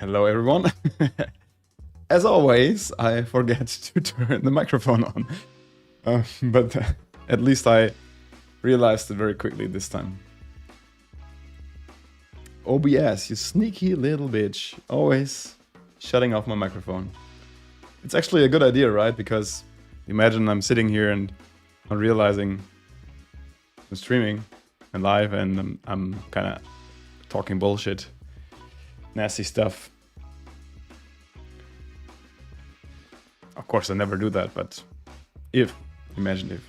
Hello, everyone. As always, I forget to turn the microphone on. But at least I realized it very quickly this time. OBS, you sneaky little bitch. Always shutting off my microphone. It's actually a good idea, right? Because imagine I'm sitting here and I'm realizing I'm streaming and live and I'm kind of talking bullshit. Nasty stuff. Of course, I never do that, but imagine if.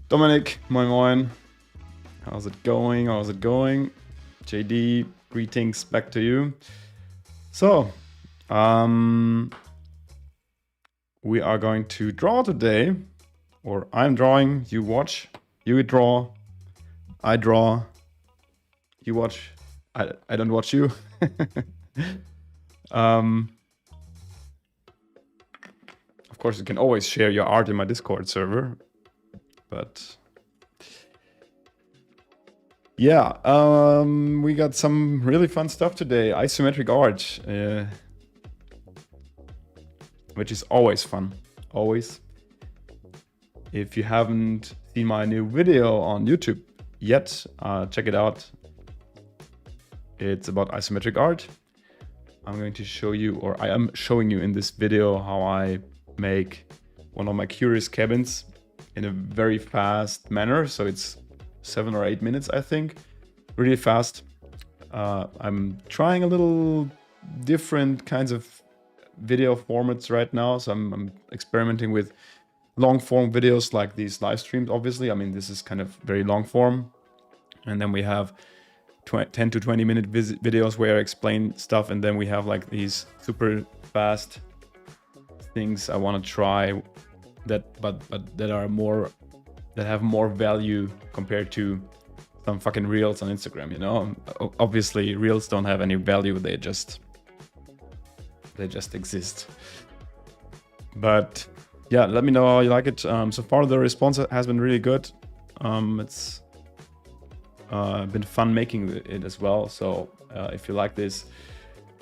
Dominic, moin moin. How's it going? JD, greetings back to you. So, we are going to draw today, or I'm drawing, you watch, you draw, I draw, you watch, I don't watch you. Of course, you can always share your art in my Discord server, but yeah, we got some really fun stuff today. Isometric art, which is always fun, always. If you haven't seen my new video on YouTube yet, check it out. It's about isometric art. I'm going to show you, or I am showing you in this video how I make one of my curious cabins in a very fast manner. So it's 7 or 8 minutes, I think, really fast. I'm trying a little different kinds of video formats right now. So I'm experimenting with long form videos like these live streams, obviously. I mean, this is kind of very long form. And then we have 10 to 20 minute videos where I explain stuff. And then we have like these super fast things I want to try that, but that are more, that have more value compared to some fucking reels on Instagram, you know? Obviously reels don't have any value. They just exist. But yeah, let me know how you like it. So far the response has been really good. It's been fun making it as well. So if you like this,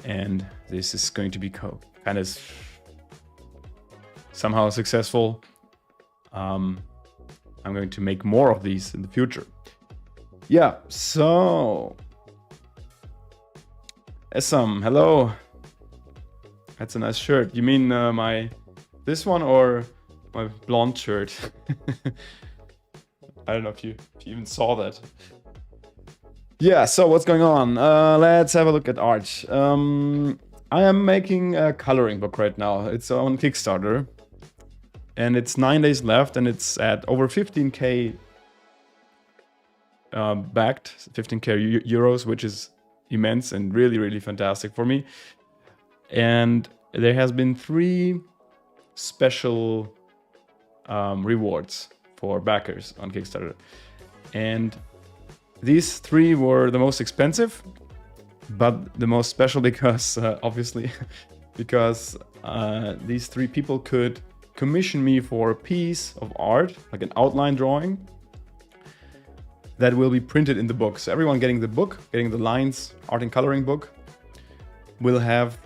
and this is going to be kind of somehow successful, I'm going to make more of these in the future. Yeah, so Essam, hello. That's a nice shirt. You mean this one or my blonde shirt? I don't know if you even saw that. Yeah, so what's going on? Let's have a look at art. I am making a coloring book right now. It's on Kickstarter. And it's 9 days left, and it's at over 15k backed, 15k euros, which is immense and really, really fantastic for me. And there has been 3 special rewards for backers on Kickstarter. And these 3 were the most expensive, but the most special because, obviously, because these 3 people could commission me for a piece of art, like an outline drawing, that will be printed in the book. So everyone getting the book, getting the lines, art and coloring book, will have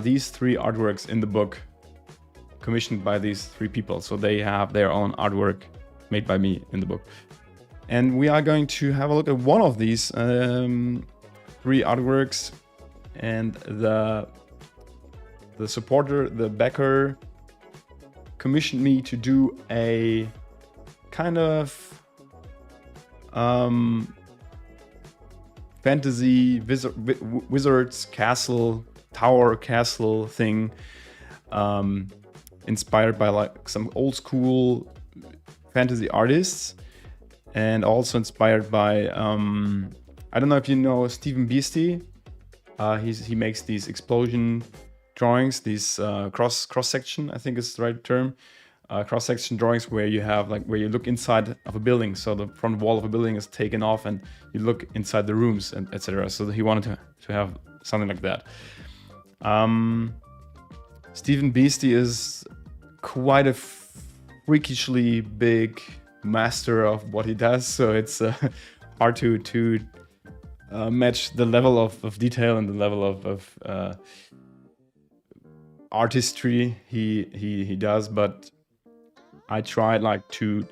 these 3 artworks in the book, commissioned by these 3 people. So they have their own artwork made by me in the book. And we are going to have a look at one of these 3 artworks, and the supporter, the backer, commissioned me to do a kind of fantasy wizard's castle, tower castle thing, inspired by like some old school fantasy artists, and also inspired by I don't know if you know Stephen Beastie. He makes these explosion drawings, these cross section, I think is the right term, cross section drawings where you have like where you look inside of a building, so the front wall of a building is taken off and you look inside the rooms and etc. So he wanted to have something like that. Stephen Beastie is quite a freakishly big master of what he does, so it's hard to match the level of detail and the level of artistry he does, but I tried like to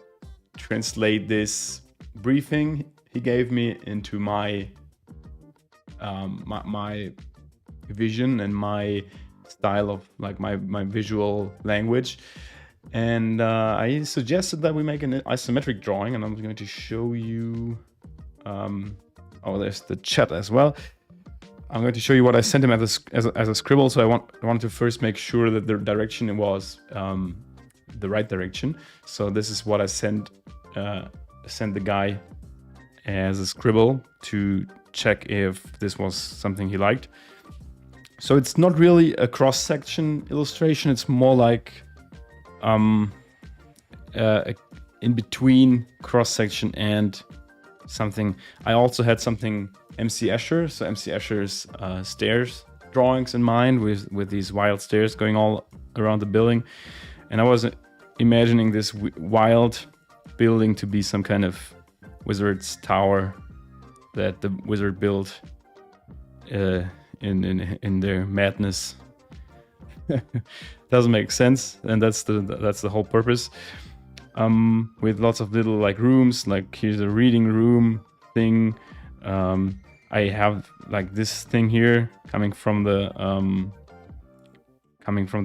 translate this briefing he gave me into my my vision and my style of like my visual language. And I suggested that we make an isometric drawing, and I'm going to show you. Oh, there's the chat as well. I'm going to show you what I sent him as a scribble. So I wanted to first make sure that the direction was the right direction. So this is what I sent the guy as a scribble to check if this was something he liked. So it's not really a cross-section illustration. It's more like in between cross-section and something. I also had something MC Escher, so MC Escher's stairs drawings in mind with these wild stairs going all around the building. And I was imagining this wild building to be some kind of wizard's tower that the wizard built in their madness. Doesn't make sense, and that's the whole purpose. With lots of little like rooms, like here's a reading room thing. I have like this thing here coming from the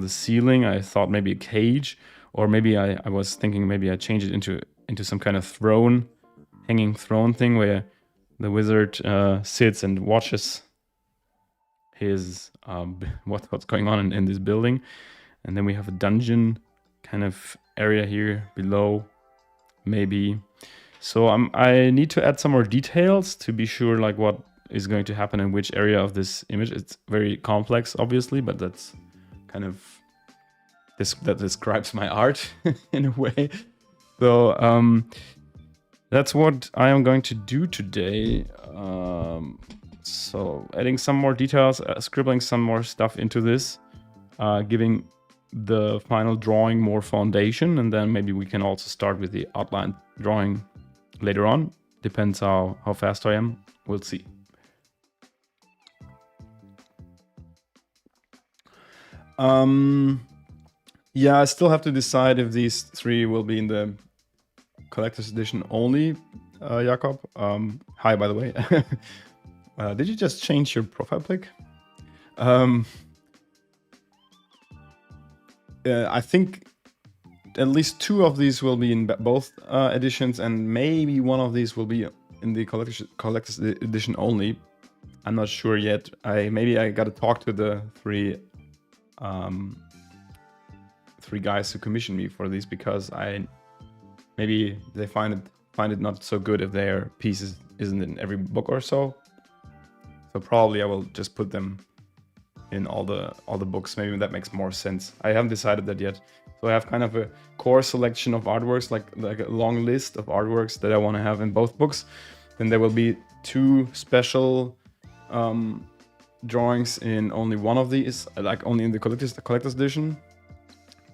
ceiling. I thought maybe a cage, or maybe I was thinking maybe I change it into some kind of throne, hanging throne thing where the wizard sits and watches his what's going on in this building. And then we have a dungeon kind of area here below, maybe. So I need to add some more details to be sure like what is going to happen in which area of this image. It's very complex, obviously, but that's kind of that describes my art in a way. So that's what I am going to do today. So adding some more details, scribbling some more stuff into this, giving the final drawing more foundation, and then maybe we can also start with the outline drawing later on. Depends how fast I am. We'll see. Yeah, I still have to decide if these three will be in the collector's edition only. Jakob, hi, by the way. Did you just change your profile pic? I think at least two of these will be in both editions, and maybe one of these will be in the collector's edition only. I'm not sure yet. Maybe I got to talk to the three guys who commissioned me for these, because maybe they find it not so good if their piece isn't in every book or so. So probably I will just put them in all the books. Maybe that makes more sense. I haven't decided that yet. So I have kind of a core selection of artworks, like a long list of artworks that I want to have in both books. Then there will be two special drawings in only one of these, like only in the collector's edition.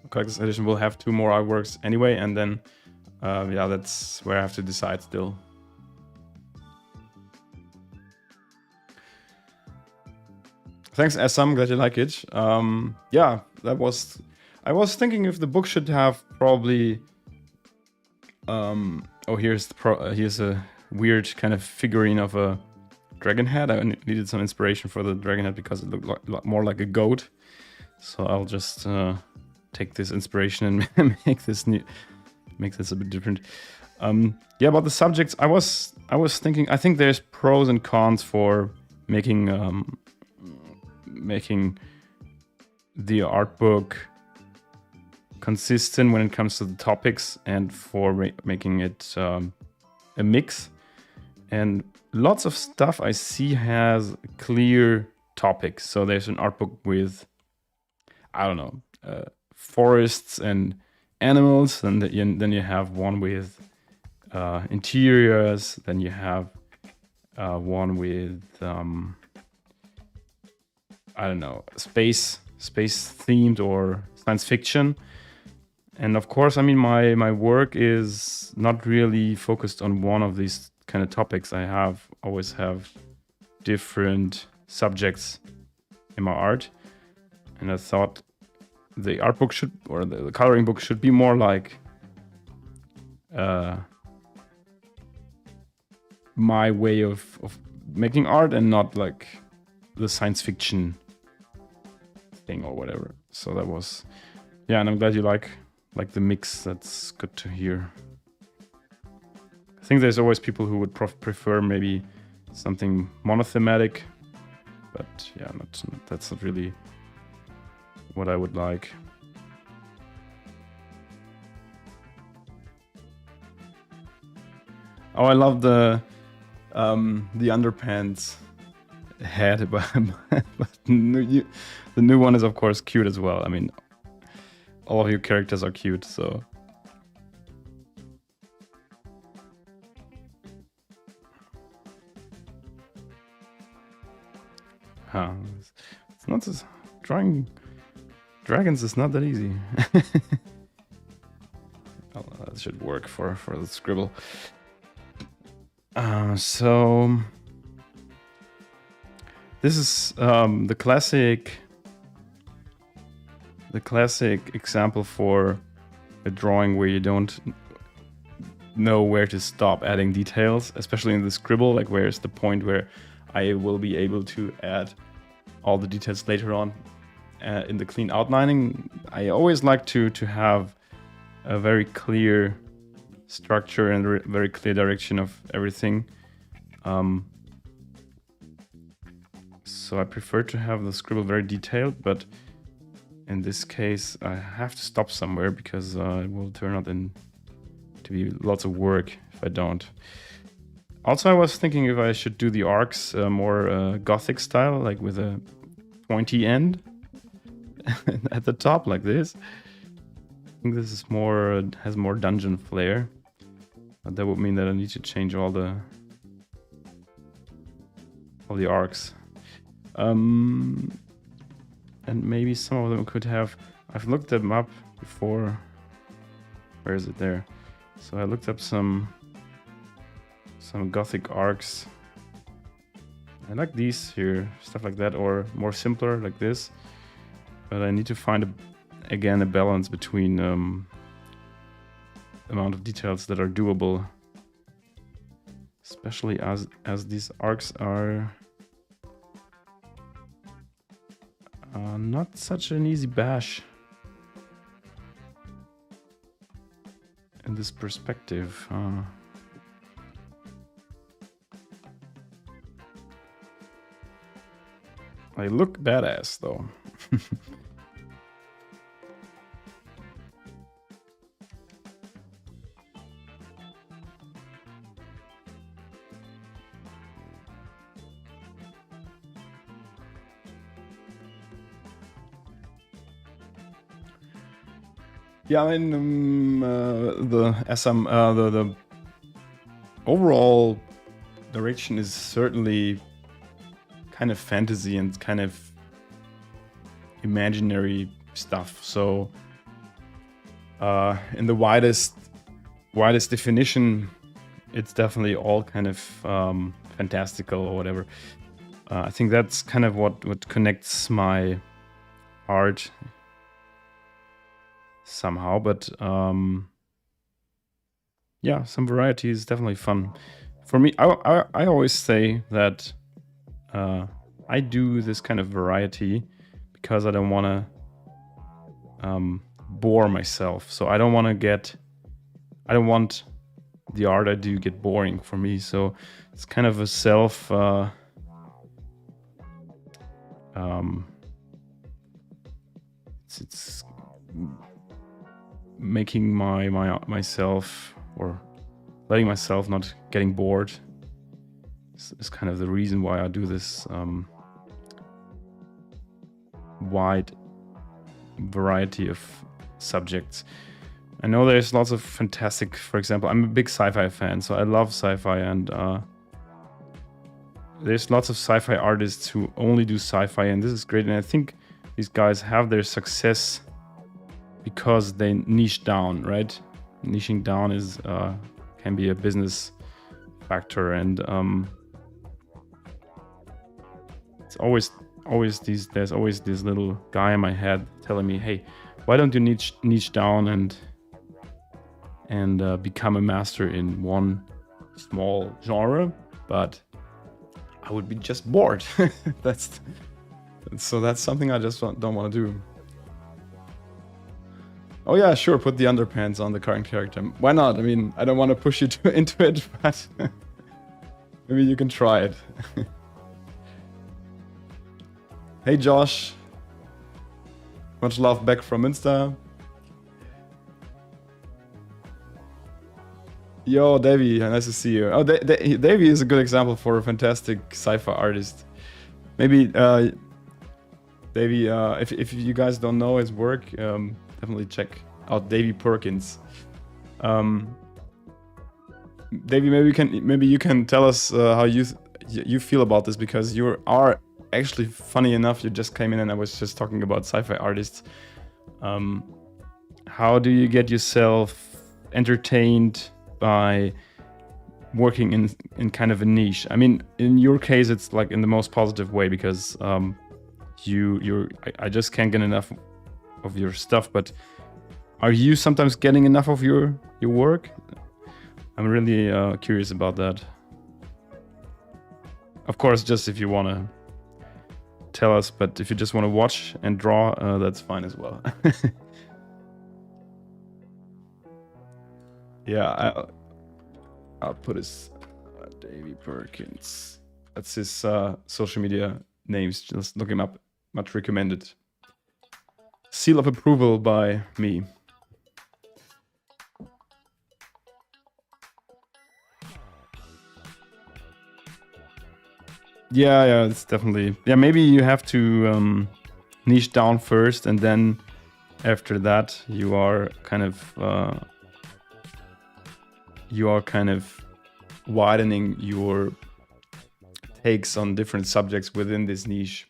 The collector's edition will have two more artworks anyway, and then yeah, that's where I have to decide still. Thanks, Assam. Glad you like it. Yeah, I was thinking if the book should have probably. Oh, here's a weird kind of figurine of a dragon head. I needed some inspiration for the dragon head because it looked more like a goat. So I'll just take this inspiration and make this a bit different. Yeah, about the subjects, I was thinking. I think there's pros and cons for making the art book consistent when it comes to the topics, and for making it a mix. And lots of stuff I see has clear topics. So there's an art book with, I don't know, forests and animals, and then you have one with interiors, then you have one with I don't know, space themed or science fiction. And of course, I mean, my work is not really focused on one of these kind of topics. I always have different subjects in my art, and I thought the art book should, or the coloring book should be more like my way of making art, and not like the science fiction thing or whatever. So that was, yeah, and I'm glad you like the mix. That's good to hear. I think there's always people who would prefer maybe something monothematic, but yeah, that's not really what I would like. Oh, I love the underpants head, but the new one is of course cute as well. I mean, all of your characters are cute, so. Huh. It's not just drawing dragons is not that easy. Oh, that should work for the scribble. So this is the classic example for a drawing where you don't know where to stop adding details, especially in the scribble. Like, where's the point where I will be able to add all the details later on in the clean outlining. I always like to have a very clear structure and very clear direction of everything. So I prefer to have the scribble very detailed, but in this case I have to stop somewhere because it will turn out to be lots of work if I don't. Also, I was thinking if I should do the arcs more gothic style, like with a pointy end at the top like this. I think this is has more dungeon flair. But that would mean that I need to change all the arcs. And maybe some of them could have... I've looked them up before. Where is it there? So I looked up some gothic arcs. I like these here, stuff like that, or more simpler like this. But I need to find again a balance between amount of details that are doable, especially as these arcs are not such an easy bash in this perspective. They look badass though. Yeah, I mean, the overall direction is certainly kind of fantasy and kind of imaginary stuff. So, in the widest definition, it's definitely all kind of fantastical or whatever. I think that's kind of what connects my art somehow, but yeah, some variety is definitely fun for me. I always say that I do this kind of variety because I don't want to bore myself. So I don't want the art I do get boring for me. So it's kind of a self it's making myself, or letting myself not getting bored is kind of the reason why I do this wide variety of subjects. I know there's lots of fantastic, for example, I'm a big sci-fi fan, so I love sci-fi, and there's lots of sci-fi artists who only do sci-fi, and this is great. And I think these guys have their success because they niche down, right? Niching down is can be a business factor, and It's always there's always this little guy in my head telling me, hey, why don't you niche down and become a master in one small genre? But I would be just bored. that's something I just don't want to do. Oh yeah, sure, put the underpants on the current character. Why not? I mean, I don't want to push you into it, but maybe you can try it. Hey Josh. Much love back from Insta. Yo, Davey, nice to see you. Oh, Davey is a good example for a fantastic sci-fi artist. Maybe, Davey, if you guys don't know his work, definitely check out Davey Perkins. Davey, maybe you can tell us how you feel about this, because you are actually, funny enough, you just came in and I was just talking about sci-fi artists. How do you get yourself entertained by working in kind of a niche? I mean, in your case, it's like in the most positive way, because I just can't get enough of your stuff. But are you sometimes getting enough of your work? I'm really curious about that. Of course, just if you want to tell us, but if you just want to watch and draw, that's fine as well. Yeah, I'll put his Davey Perkins. That's his social media names. Just look him up. Much recommended. Seal of approval by me. Yeah, it's definitely. Yeah, maybe you have to niche down first, and then after that, you are kind of widening your takes on different subjects within this niche.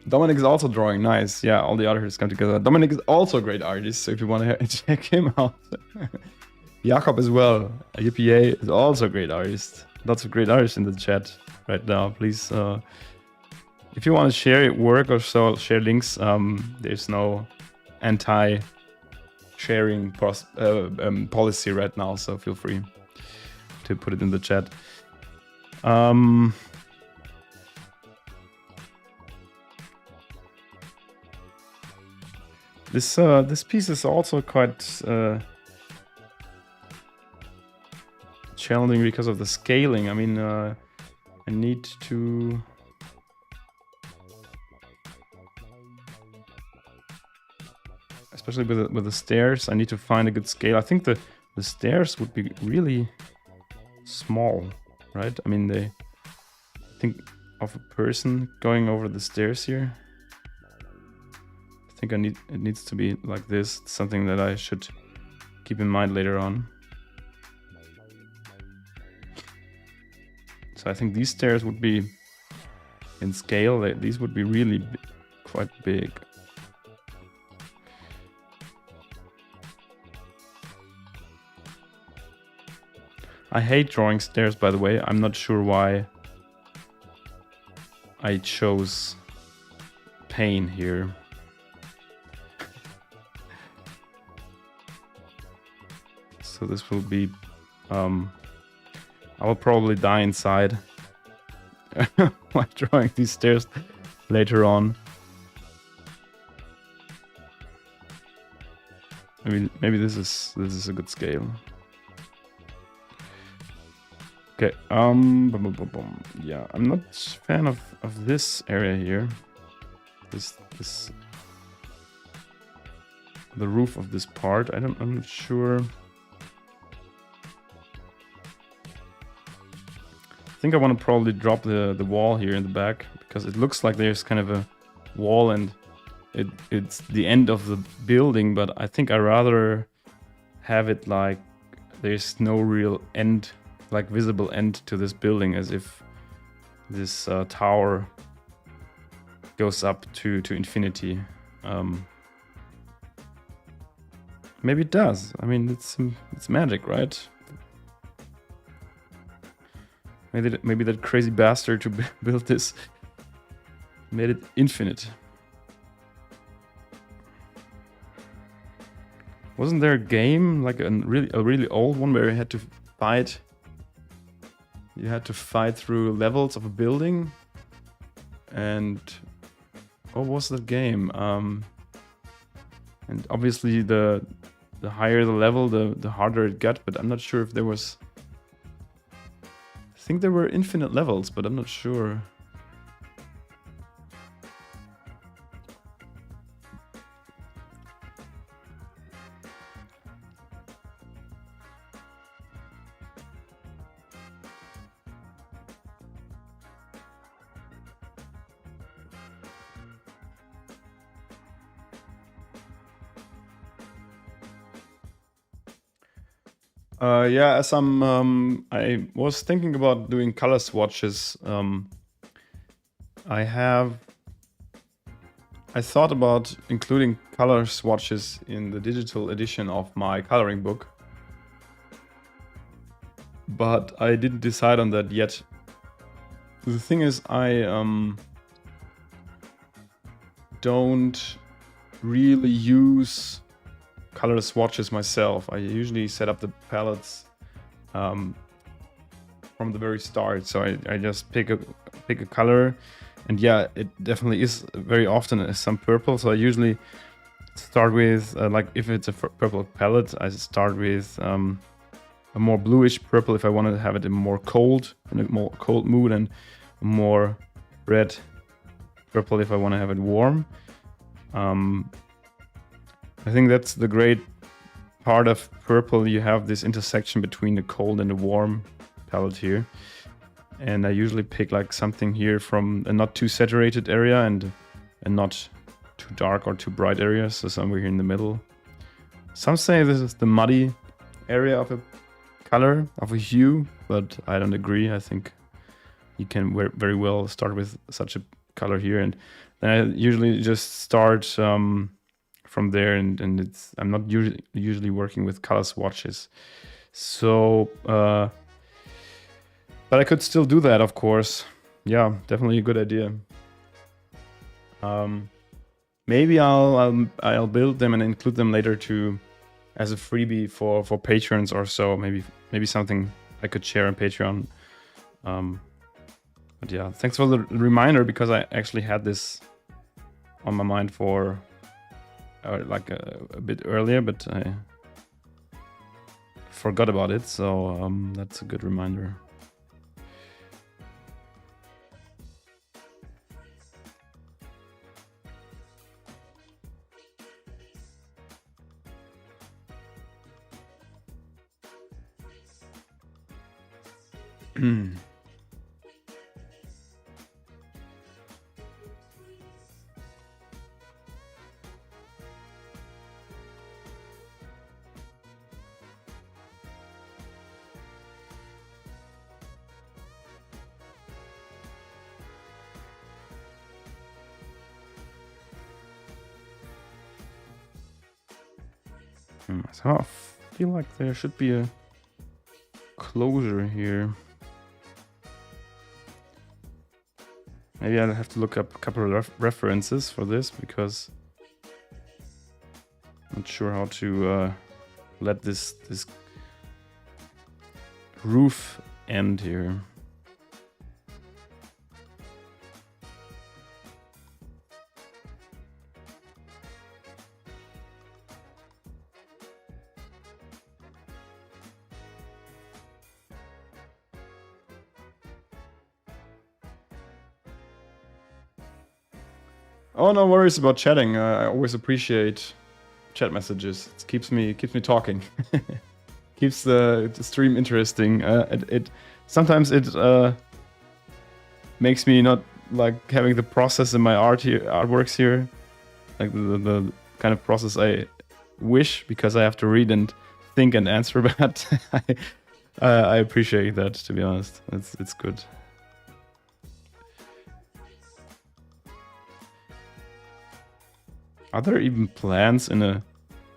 Dominic is also drawing. Nice. Yeah, all the artists come together. Dominic is also a great artist, so if you want to check him out. Jakob as well. UPA is also a great artist. Lots of great artists in the chat right now. Please, if you want to share your work or so, share links. There's no anti-sharing policy right now, so feel free to put it in the chat. This piece is also quite challenging because of the scaling. I mean, I need to. Especially with the stairs, I need to find a good scale. I think the stairs would be really small, right? I mean, think of a person going over the stairs here. I think it needs to be like this. It's something that I should keep in mind later on. So I think these stairs would be in scale. These would be really quite big. I hate drawing stairs, by the way. I'm not sure why I chose pain here. So this will be, I will probably die inside while drawing these stairs later on. Maybe this is a good scale. Okay, yeah, I'm not a fan of this area here. The roof of this part. I'm not sure. I think I want to probably drop the wall here in the back, because it looks like there's kind of a wall and it's the end of the building, but I think I rather have it like there's no real end, like visible end to this building, as if this tower goes up to infinity. Maybe it does. I mean, it's magic, right? Maybe that crazy bastard who built this made it infinite. Wasn't there a game, like a really old one, where you had to fight? You had to fight through levels of a building, and what was that game? And obviously the higher the level, the harder it got. But I'm not sure if there was. I think there were infinite levels, but I'm not sure. Yeah, as I was thinking about doing color swatches. I thought about including color swatches in the digital edition of my coloring book, but I didn't decide on that yet. The thing is, I don't really use color swatches myself. I usually set up the palettes from the very start. So I just pick a color, and yeah, it definitely is very often some purple. So I usually start with like if it's a purple palette, I start with a more bluish purple if I want to have it in a more cold mood, and a more red purple if I want to have it warm. I think that's the great part of purple. You have this intersection between the cold and the warm palette here. And I usually pick like something here from a not too saturated area and not too dark or too bright area. So somewhere here in the middle. Some say this is the muddy area of a color, of a hue, but I don't agree. I think you can very well start with such a color here. And then I usually just start from there, and I'm not usually working with color swatches. So, but I could still do that, of course. Yeah, definitely a good idea. Maybe I'll build them and include them later as a freebie for patrons or so. Maybe something I could share on Patreon. But yeah, thanks for the reminder, because I actually had this on my mind for like a bit earlier, but I forgot about it. So that's a good reminder. So I feel like there should be a closure here. Maybe I'll have to look up a couple of references for this, because I'm not sure how to let this roof end here. Oh, no worries about chatting. I always appreciate chat messages. It keeps me talking. Keeps the stream interesting. Sometimes it makes me not like having the process in my artworks here, like the kind of process I wish, because I have to read and think and answer. But I appreciate that, to be honest. It's good. Are there even plants in a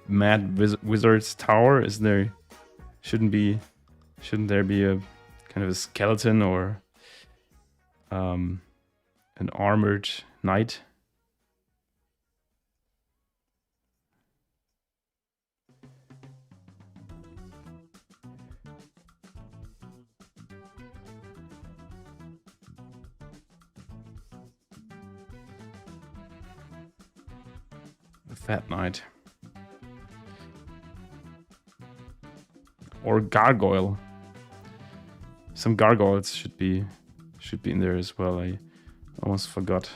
mad wizard's tower? Shouldn't there be a kind of a skeleton or an armored knight? A fat knight. Or gargoyle. Some gargoyles should be in there as well. I almost forgot.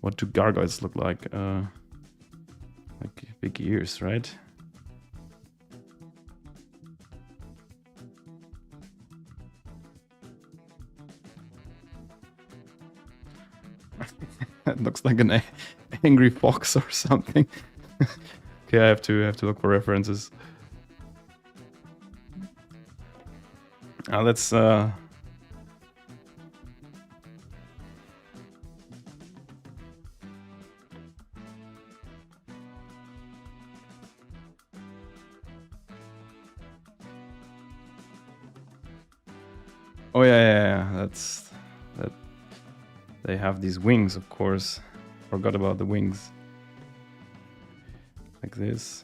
What do gargoyles look like? Like big ears, right? It looks like an angry fox or something. Okay, I have to look for references. Let's oh yeah, that's that. They have these wings, of course. Forgot about the wings. Like this.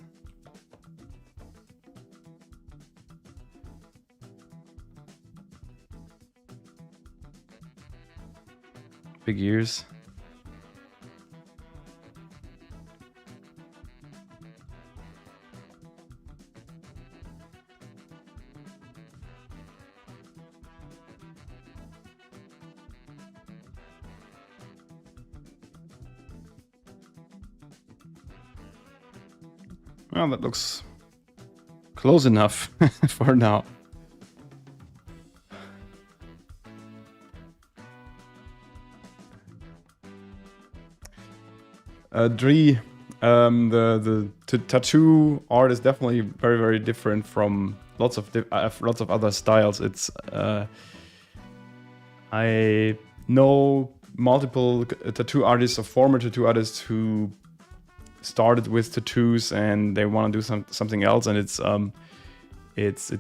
Big ears. Well, that looks close enough for now. Dri, the tattoo art is definitely very, very different from lots of other styles. It's I know multiple tattoo artists or former tattoo artists who started with tattoos and they want to do something else, and it's a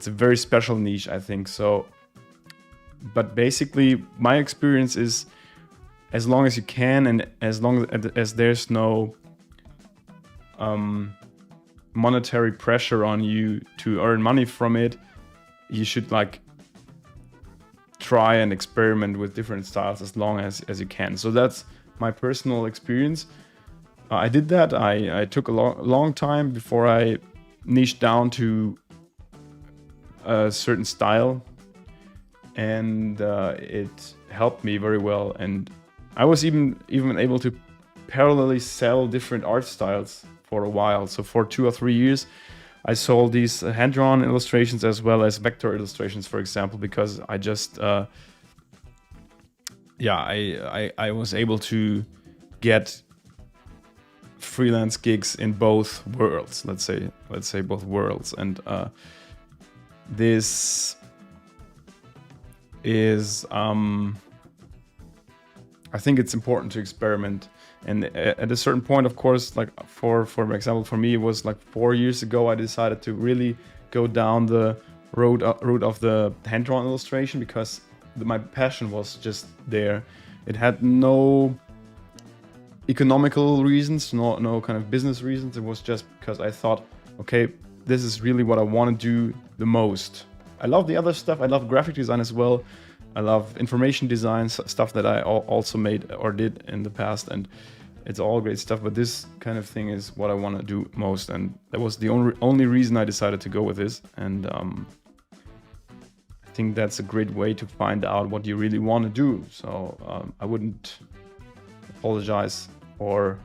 very special niche, I think. So, but basically, my experience is, as long as you can, and as long as there's no monetary pressure on you to earn money from it, you should like try and experiment with different styles as long as you can. So that's my personal experience. I did that. I took a long time before I niched down to a certain style, and it helped me very well. And I was even able to parallelly sell different art styles for a while. So for 2 or 3 years, I sold these hand-drawn illustrations as well as vector illustrations, for example, because I just I was able to get freelance gigs in both worlds. Let's say both worlds, and this is I think it's important to experiment. And at a certain point, of course, like for example, for me, it was like 4 years ago, I decided to really go down the road of the hand-drawn illustration, because my passion was just there. It had no economical reasons, no kind of business reasons. It was just because I thought, okay, this is really what I want to do the most. I love the other stuff. I love graphic design as well. I love information design, stuff that I also made or did in the past, and it's all great stuff. But this kind of thing is what I want to do most, and that was the only reason I decided to go with this. And I think that's a great way to find out what you really want to do. So I wouldn't apologize, or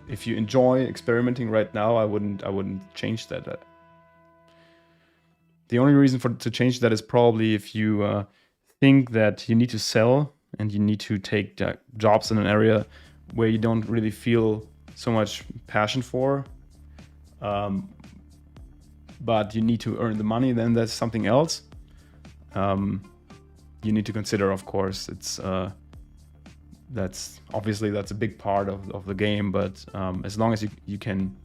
if you enjoy experimenting right now, I wouldn't change that. The only reason to change that is probably if you think that you need to sell and you need to take jobs in an area where you don't really feel so much passion for, but you need to earn the money, then that's something else. You need to consider, of course. It's that's a big part of the game, but as long as you can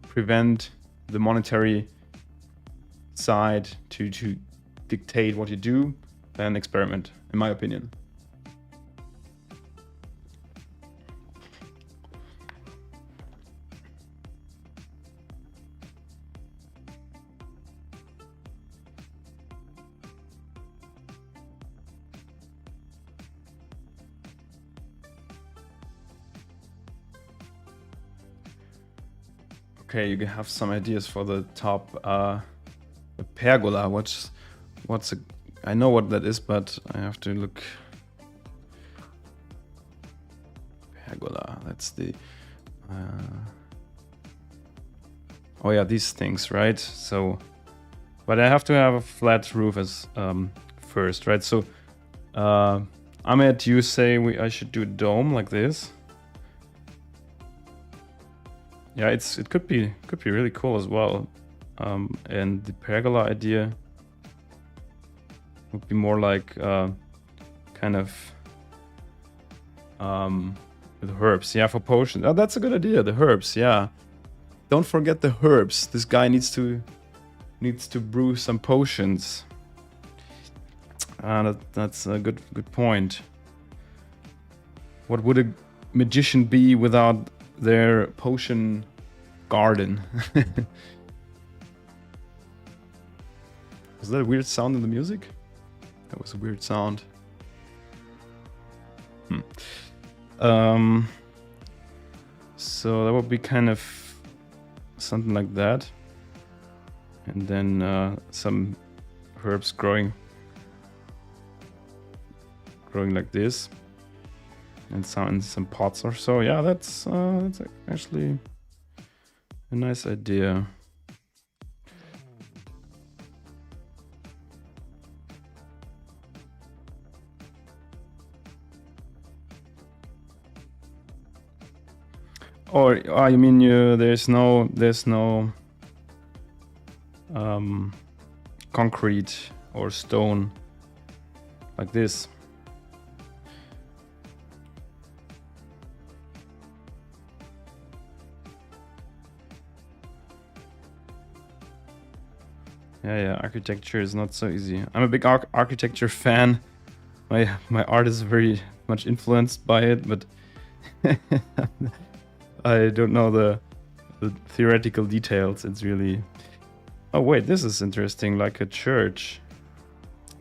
prevent the monetary side to dictate what you do, then experiment, in my opinion. Okay, you have some ideas for the top the pergola. What's a, I know what that is, but I have to look. Pergola, that's the oh yeah, these things, right? So, but I have to have a flat roof as first, right? So Ahmed, you say I should do a dome like this. Yeah, it could be really cool as well. And the pergola idea would be more like kind of with herbs. Yeah, for potions. Oh, that's a good idea. The herbs. Yeah, don't forget the herbs. This guy needs to brew some potions. That's a good point. What would a magician be without their potion garden? Was that a weird sound in the music? That was a weird sound. So that would be kind of something like that, and then some herbs growing like this, and some pots or so. Yeah, that's actually a nice idea. Or you mean there's no concrete or stone like this? Yeah, architecture is not so easy. I'm a big architecture fan. My art is very much influenced by it, but I don't know the theoretical details. It's really... Oh wait, this is interesting, like a church.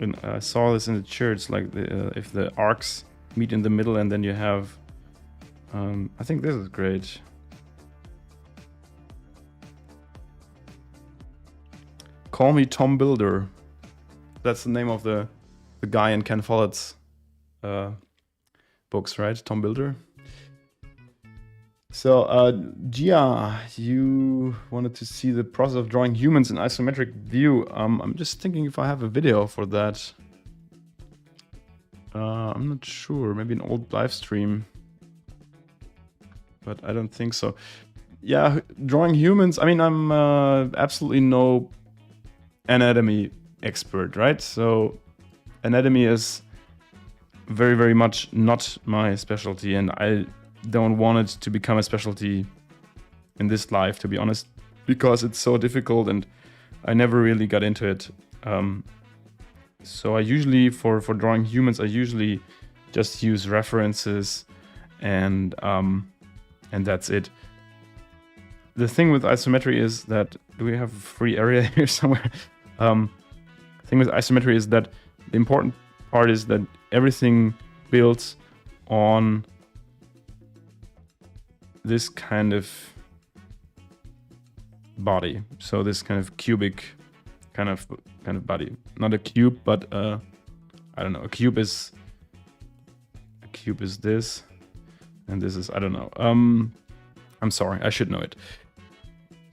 And I saw this in a church, like if the arcs meet in the middle and then you have... I think this is great. Call me Tom Builder. That's the name of the guy in Ken Follett's books, right? Tom Builder. So, Gia, you wanted to see the process of drawing humans in isometric view. I'm just thinking if I have a video for that. I'm not sure. Maybe an old live stream, but I don't think so. Yeah, drawing humans. I mean, I'm absolutely no anatomy expert, right? So, anatomy is very, very much not my specialty, and I don't want it to become a specialty in this life, to be honest, because it's so difficult and I never really got into it. So I usually, for drawing humans, I usually just use references and that's it. The thing with isometry is that, do we have a free area here somewhere? The thing with isometry is that the important part is that everything builds on this kind of body. So this kind of cubic kind of body. Not a cube, but I don't know. A cube is this, and this is, I don't know. I'm sorry, I should know it.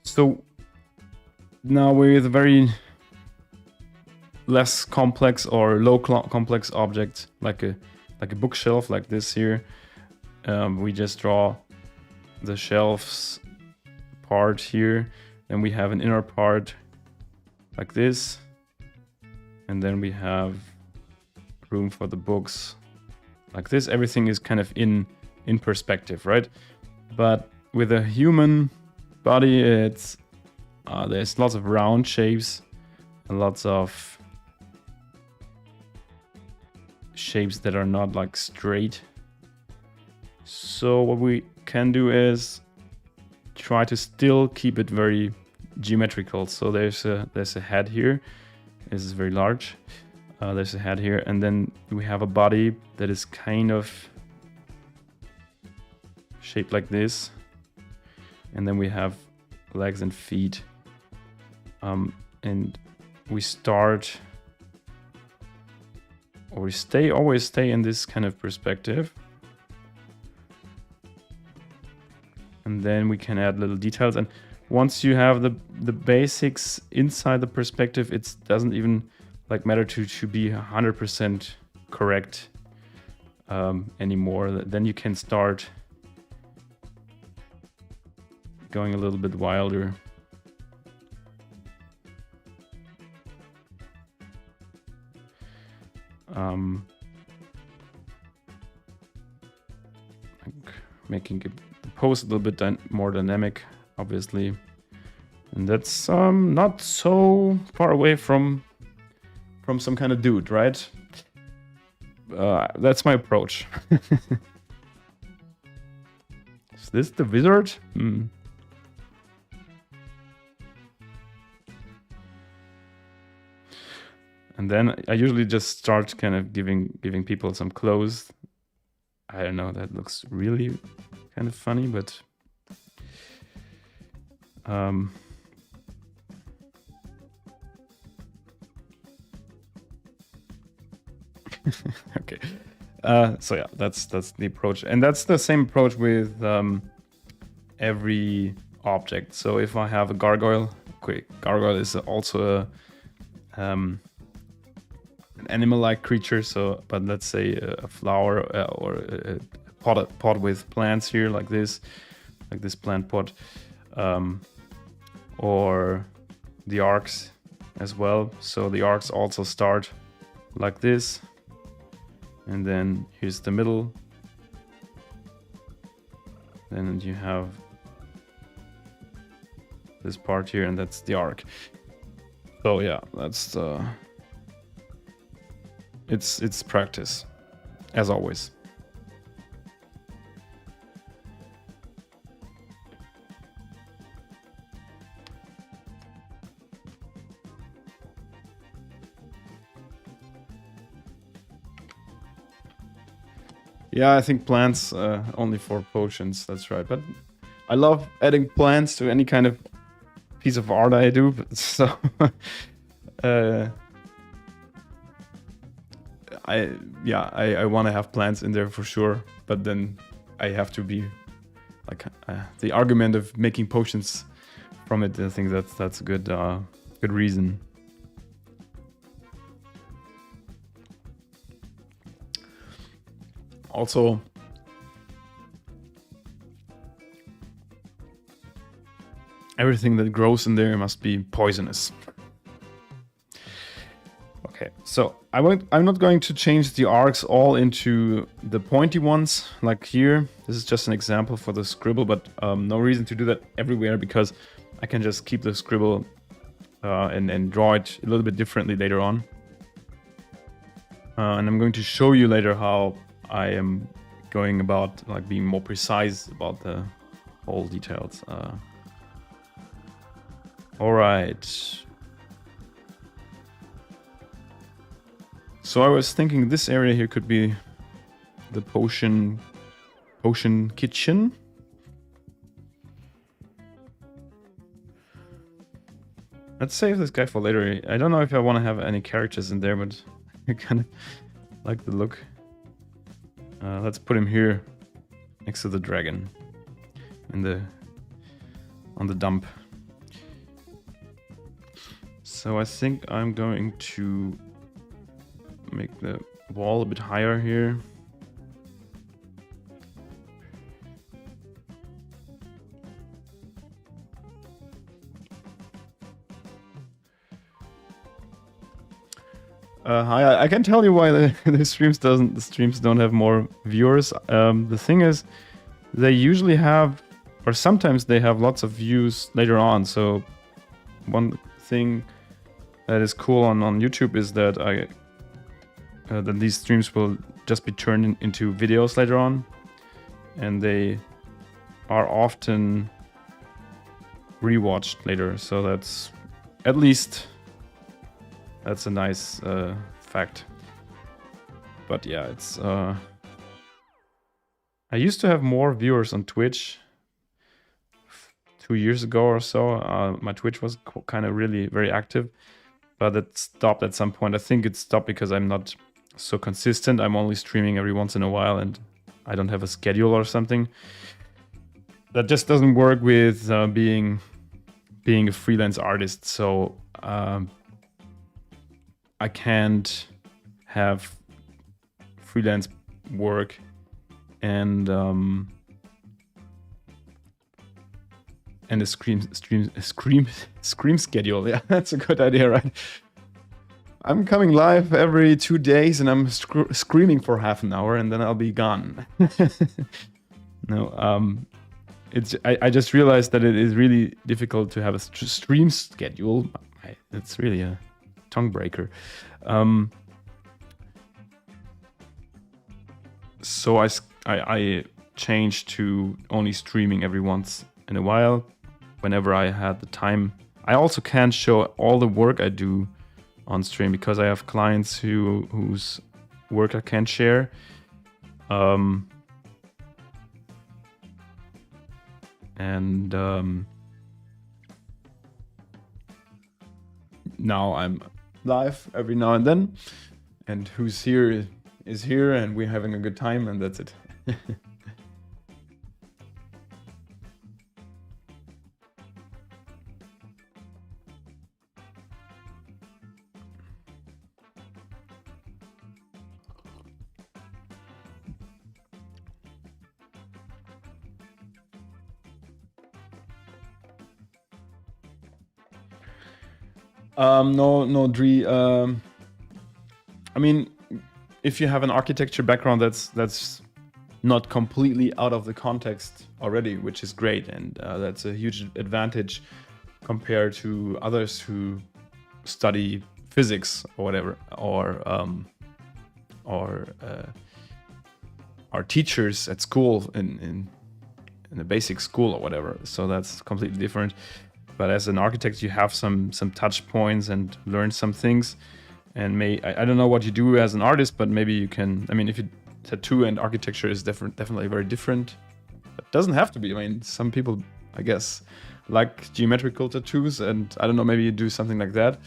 So now with a very less complex or low complex object, like a bookshelf like this here, we just draw the shelves part here, then we have an inner part like this, and then we have room for the books like this. Everything is kind of in perspective, right? But with a human body, it's there's lots of round shapes and lots of shapes that are not like straight. So what we can do is try to still keep it very geometrical. So there's a head here. This is very large. There's a head here, and then we have a body that is kind of shaped like this, and then we have legs and feet, and we start, or we always stay in this kind of perspective, and then we can add little details. And once you have the basics inside the perspective, it doesn't even like matter to be 100% correct anymore. Then you can start going a little bit wilder. Like making the pose a little bit more dynamic, obviously, and that's not so far away from some kind of dude, right? That's my approach. Is this the wizard? And then I usually just start kind of giving people some clothes. I don't know, that looks really kind of funny, but okay. So yeah, that's the approach, and that's the same approach with every object. So if I have a gargoyle, gargoyle is also an animal-like creature. So, but let's say a flower or a pot with plants here, like this plant pot, or the arcs as well. So the arcs also start like this. And then here's the middle. Then you have this part here, and that's the arc. So yeah, that's it's practice, as always. Yeah, I think plants only for potions, that's right. But I love adding plants to any kind of piece of art I do. So I want to have plants in there for sure. But then I have to be like the argument of making potions from it. I think that's a good reason. Also, everything that grows in there must be poisonous. Okay, so I'm not going to change the arcs all into the pointy ones like here. This is just an example for the scribble, but no reason to do that everywhere, because I can just keep the scribble and draw it a little bit differently later on. And I'm going to show you later how I am going about like being more precise about the whole details. All right. So I was thinking this area here could be the potion kitchen. Let's save this guy for later. I don't know if I want to have any characters in there, but I kind of like the look. Let's put him here next to the dragon on the dump. So I think I'm going to make the wall a bit higher here. Hi, I can tell you why the streams don't have more viewers. The thing is, they usually have, or sometimes they have lots of views later on. So one thing that is cool on YouTube is that that these streams will just be turned into videos later on, and they are often rewatched later. So that's at least that's a nice fact. But yeah, it's I used to have more viewers on Twitch 2 years ago or so. My Twitch was kind of really very active, but it stopped at some point. I think it stopped because I'm not so consistent. I'm only streaming every once in a while, and I don't have a schedule or something. That just doesn't work with being a freelance artist. So I can't have freelance work and a scream schedule. Yeah, that's a good idea, right? I'm coming live every 2 days and I'm screaming for half an hour and then I'll be gone. No, I just realized that it is really difficult to have a stream schedule. It's really a tongue breaker. So I changed to only streaming every once in a while, whenever I had the time. I also can't show all the work I do on stream because I have clients whose work I can't share. Now I'm live every now and then, and who's here is here, and we're having a good time, and that's it. No, Dre. I mean, if you have an architecture background, that's not completely out of the context already, which is great, and that's a huge advantage compared to others who study physics or whatever, or are teachers at school in a basic school or whatever. So that's completely different. But as an architect, you have some touch points and learn some things. And I don't know what you do as an artist, but maybe you can. I mean, if you tattoo and architecture is definitely very different. It doesn't have to be. I mean, some people, I guess, like geometrical tattoos, and I don't know, maybe you do something like that,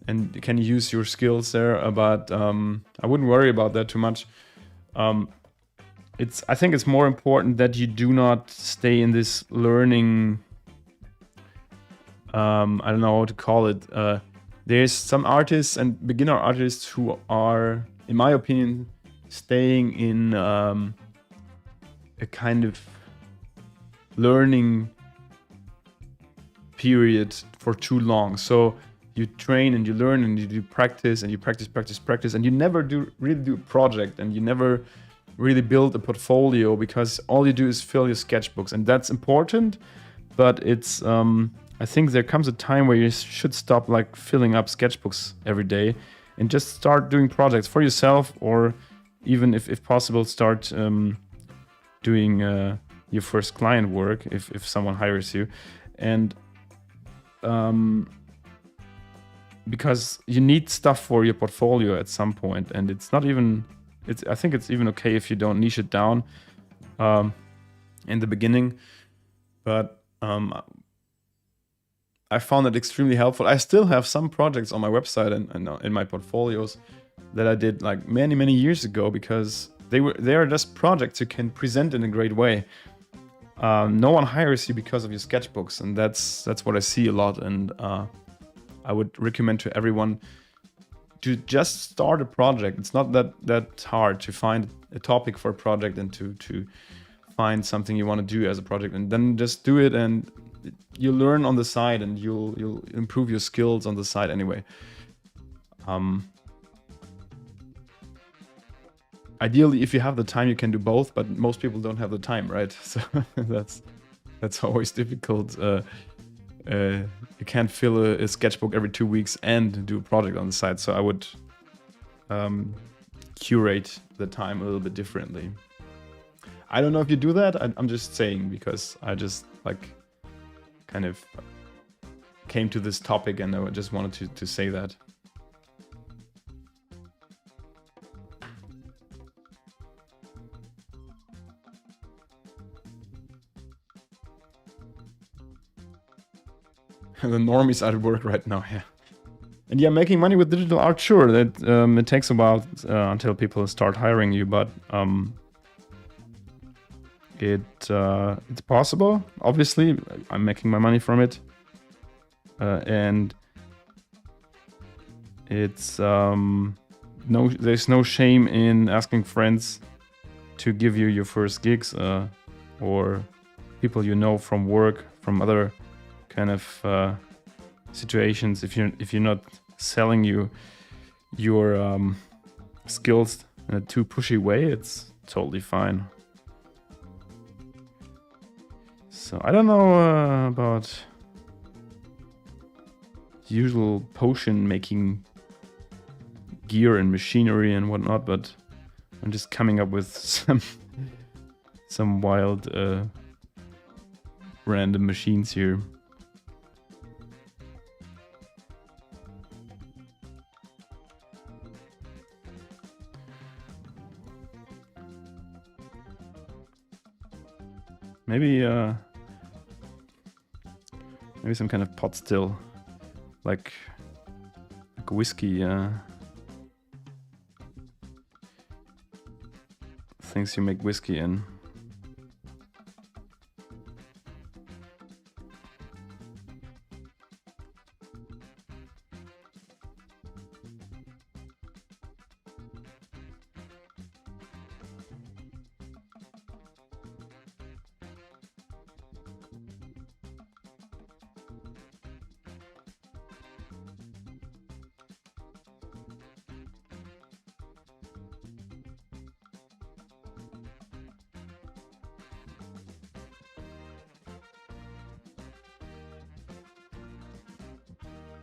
and you can use your skills there. But I wouldn't worry about that too much. I think it's more important that you do not stay in this learning. I don't know how to call it. There's some artists and beginner artists who are, in my opinion, staying in a kind of learning period for too long. So you train and you learn and you do practice and you practice, and you never really do a project, and you never really build a portfolio, because all you do is fill your sketchbooks, and that's important. But it's I think there comes a time where you should stop like filling up sketchbooks every day and just start doing projects for yourself, or even if possible, start doing your first client work if someone hires you. And because you need stuff for your portfolio at some point, and I think it's even okay if you don't niche it down in the beginning. But I found it extremely helpful. I still have some projects on my website and in my portfolios that I did like many years ago, because they are just projects you can present in a great way. No one hires you because of your sketchbooks, and that's what I see a lot. And I would recommend to everyone to just start a project. It's not that hard to find a topic for a project and to find something you want to do as a project, and then just do it, and you learn on the side, and you'll improve your skills on the side anyway. ideally, if you have the time, you can do both, but most people don't have the time, right? So that's always difficult. You can't fill a sketchbook every 2 weeks and do a project on the side. So I would curate the time a little bit differently. I don't know if you do that. I'm just saying because I just like kind of came to this topic and I just wanted to say that. The normies are at work right now, yeah. And yeah, making money with digital art, sure, that it takes a while until people start hiring you, but it's possible. Obviously, I'm making my money from it, and it's there's no shame in asking friends to give you your first gigs, or people you know from work, from other kind of situations. If you're not selling your skills in a too pushy way, it's totally fine. So I don't know about usual potion making gear and machinery and whatnot, but I'm just coming up with some wild random machines here. Maybe some kind of pot still, like whiskey. Things you make whiskey in.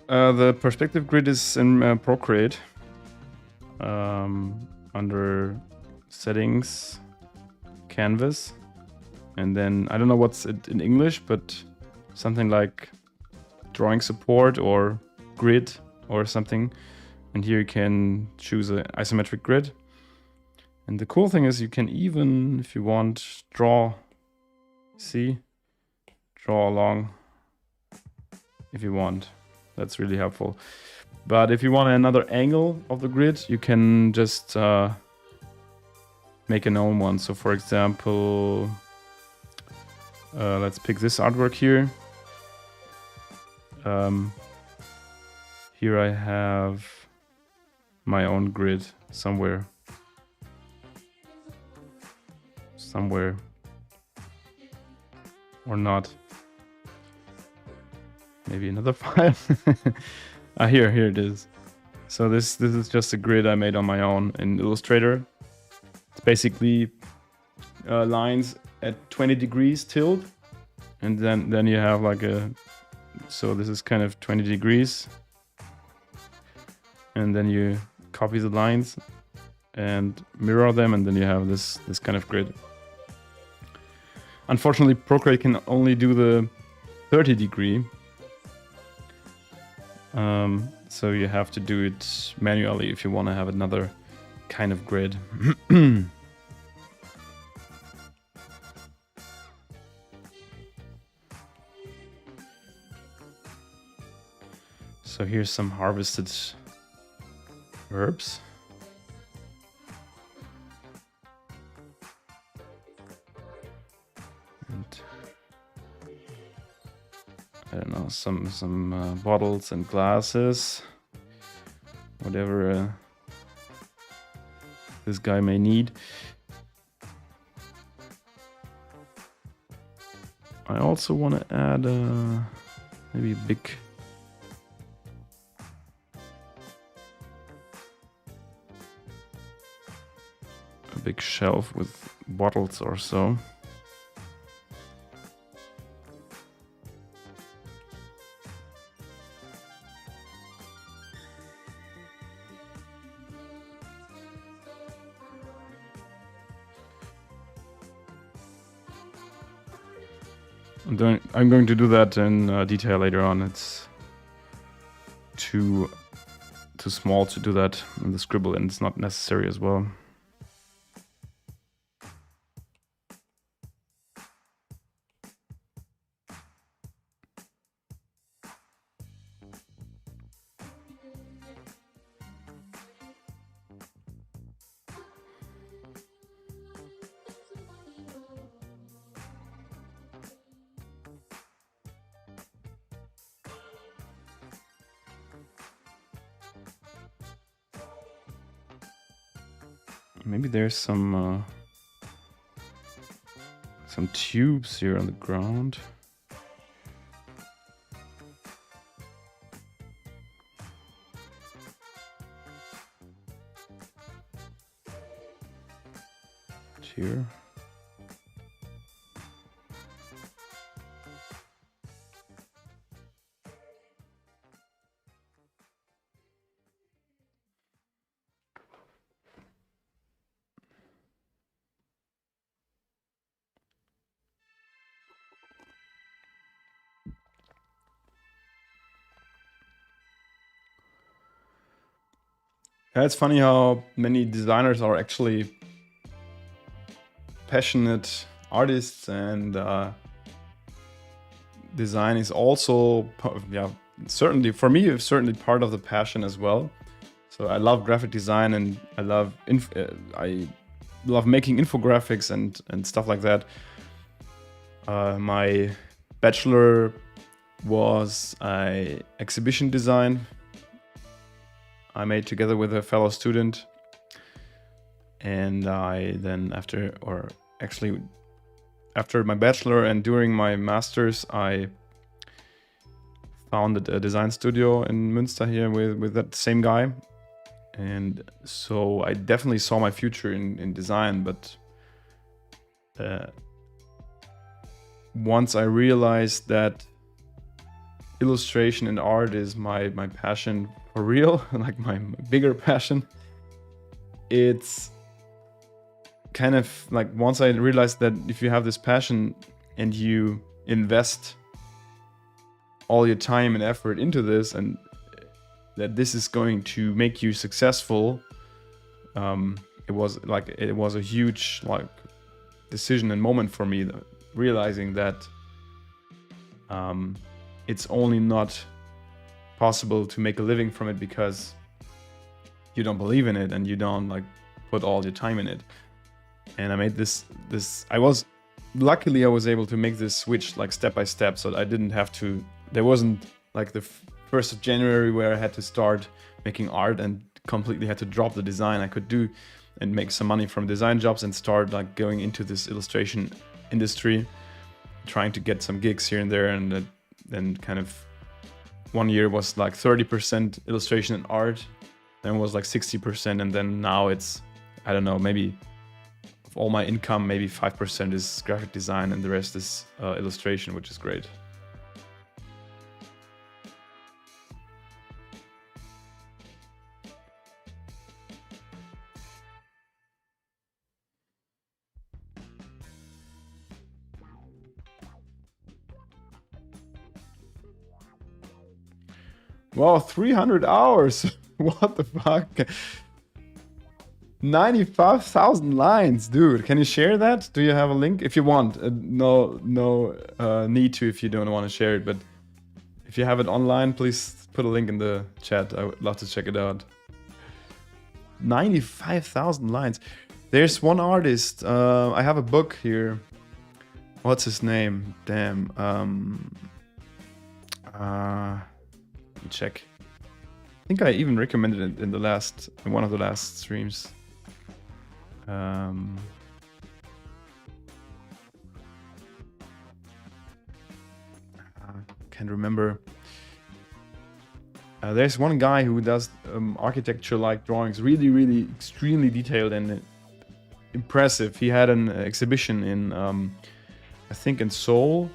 The perspective grid is in Procreate, under settings, canvas, and then I don't know what's it in English, but something like drawing support or grid or something. And here you can choose an isometric grid. And the cool thing is you can even, if you want, draw along if you want. That's really helpful. But if you want another angle of the grid, you can just make a own one. So for example, let's pick this artwork here. Here I have my own grid somewhere. Or not. Maybe another file. Here it is. So this is just a grid I made on my own in Illustrator. It's basically lines at 20 degrees tilt, and then you have like so this is kind of 20 degrees, and then you copy the lines and mirror them, and then you have this kind of grid. Unfortunately, Procreate can only do the 30 degree. So you have to do it manually if you want to have another kind of grid. So here's some harvested herbs. And I don't know, some bottles and glasses, whatever this guy may need. I also want to add maybe a big big shelf with bottles or so. I'm going to do that in detail later on. It's too small to do that in the scribble, and it's not necessary as well. Maybe there's some tubes here on the ground. Here. Yeah, it's funny how many designers are actually passionate artists, and design is also, certainly for me, certainly part of the passion as well. So I love graphic design, and I love making infographics and stuff like that. My bachelor was exhibition design. I made together with a fellow student, and I then after my bachelor and during my master's, I founded a design studio in Münster here with that same guy. And so I definitely saw my future in design, but once I realized that illustration and art is my passion for real, like my bigger passion, it's kind of like, once I realized that if you have this passion and you invest all your time and effort into this, and that this is going to make you successful, it was a huge decision and moment for me, realizing that it's only not possible to make a living from it because you don't believe in it and you don't put all your time in it. And I made this luckily I was able to make this switch step by step, so I didn't have to, there wasn't the 1st of January where I had to start making art and completely had to drop the design. I could do and make some money from design jobs and start going into this illustration industry, trying to get some gigs here and there, and then kind of one year was 30% illustration and art, then was 60%, and then now it's, I don't know, maybe of all my income, maybe 5% is graphic design and the rest is illustration, which is great. Wow, 300 hours. What the fuck? 95,000 lines, dude. Can you share that? Do you have a link? If you want. No need to if you don't want to share it, but if you have it online, please put a link in the chat. I would love to check it out. 95,000 lines. There's one artist. I have a book here. What's his name? Damn. Check. I think I even recommended it in one of the last streams. Can't remember. There's one guy who does architecture-like drawings, really extremely detailed, and impressive. He had an exhibition in, I think, in Seoul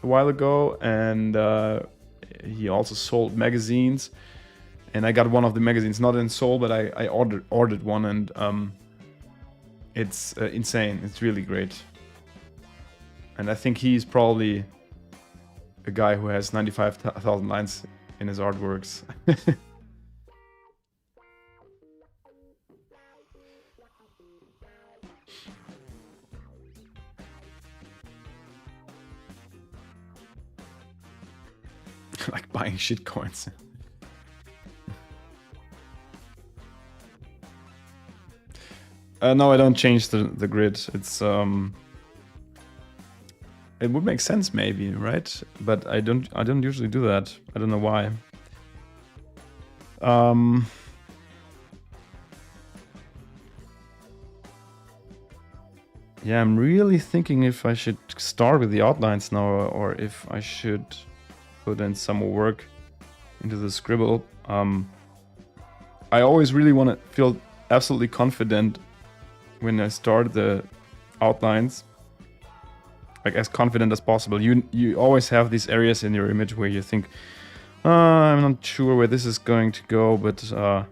a while ago, and he also sold magazines. And I got one of the magazines, not in Seoul, but I ordered one, and it's insane. It's really great. And I think he's probably a guy who has 95,000 lines in his artworks. Like buying shit coins. No, I don't change the grid. It's it would make sense maybe, right? But I don't usually do that. I don't know why. Yeah, I'm really thinking if I should start with the outlines now, or if I should put in some more work into the scribble. I always really want to feel absolutely confident when I start the outlines, like as confident as possible. You always have these areas in your image where you think, I'm not sure where this is going to go, but at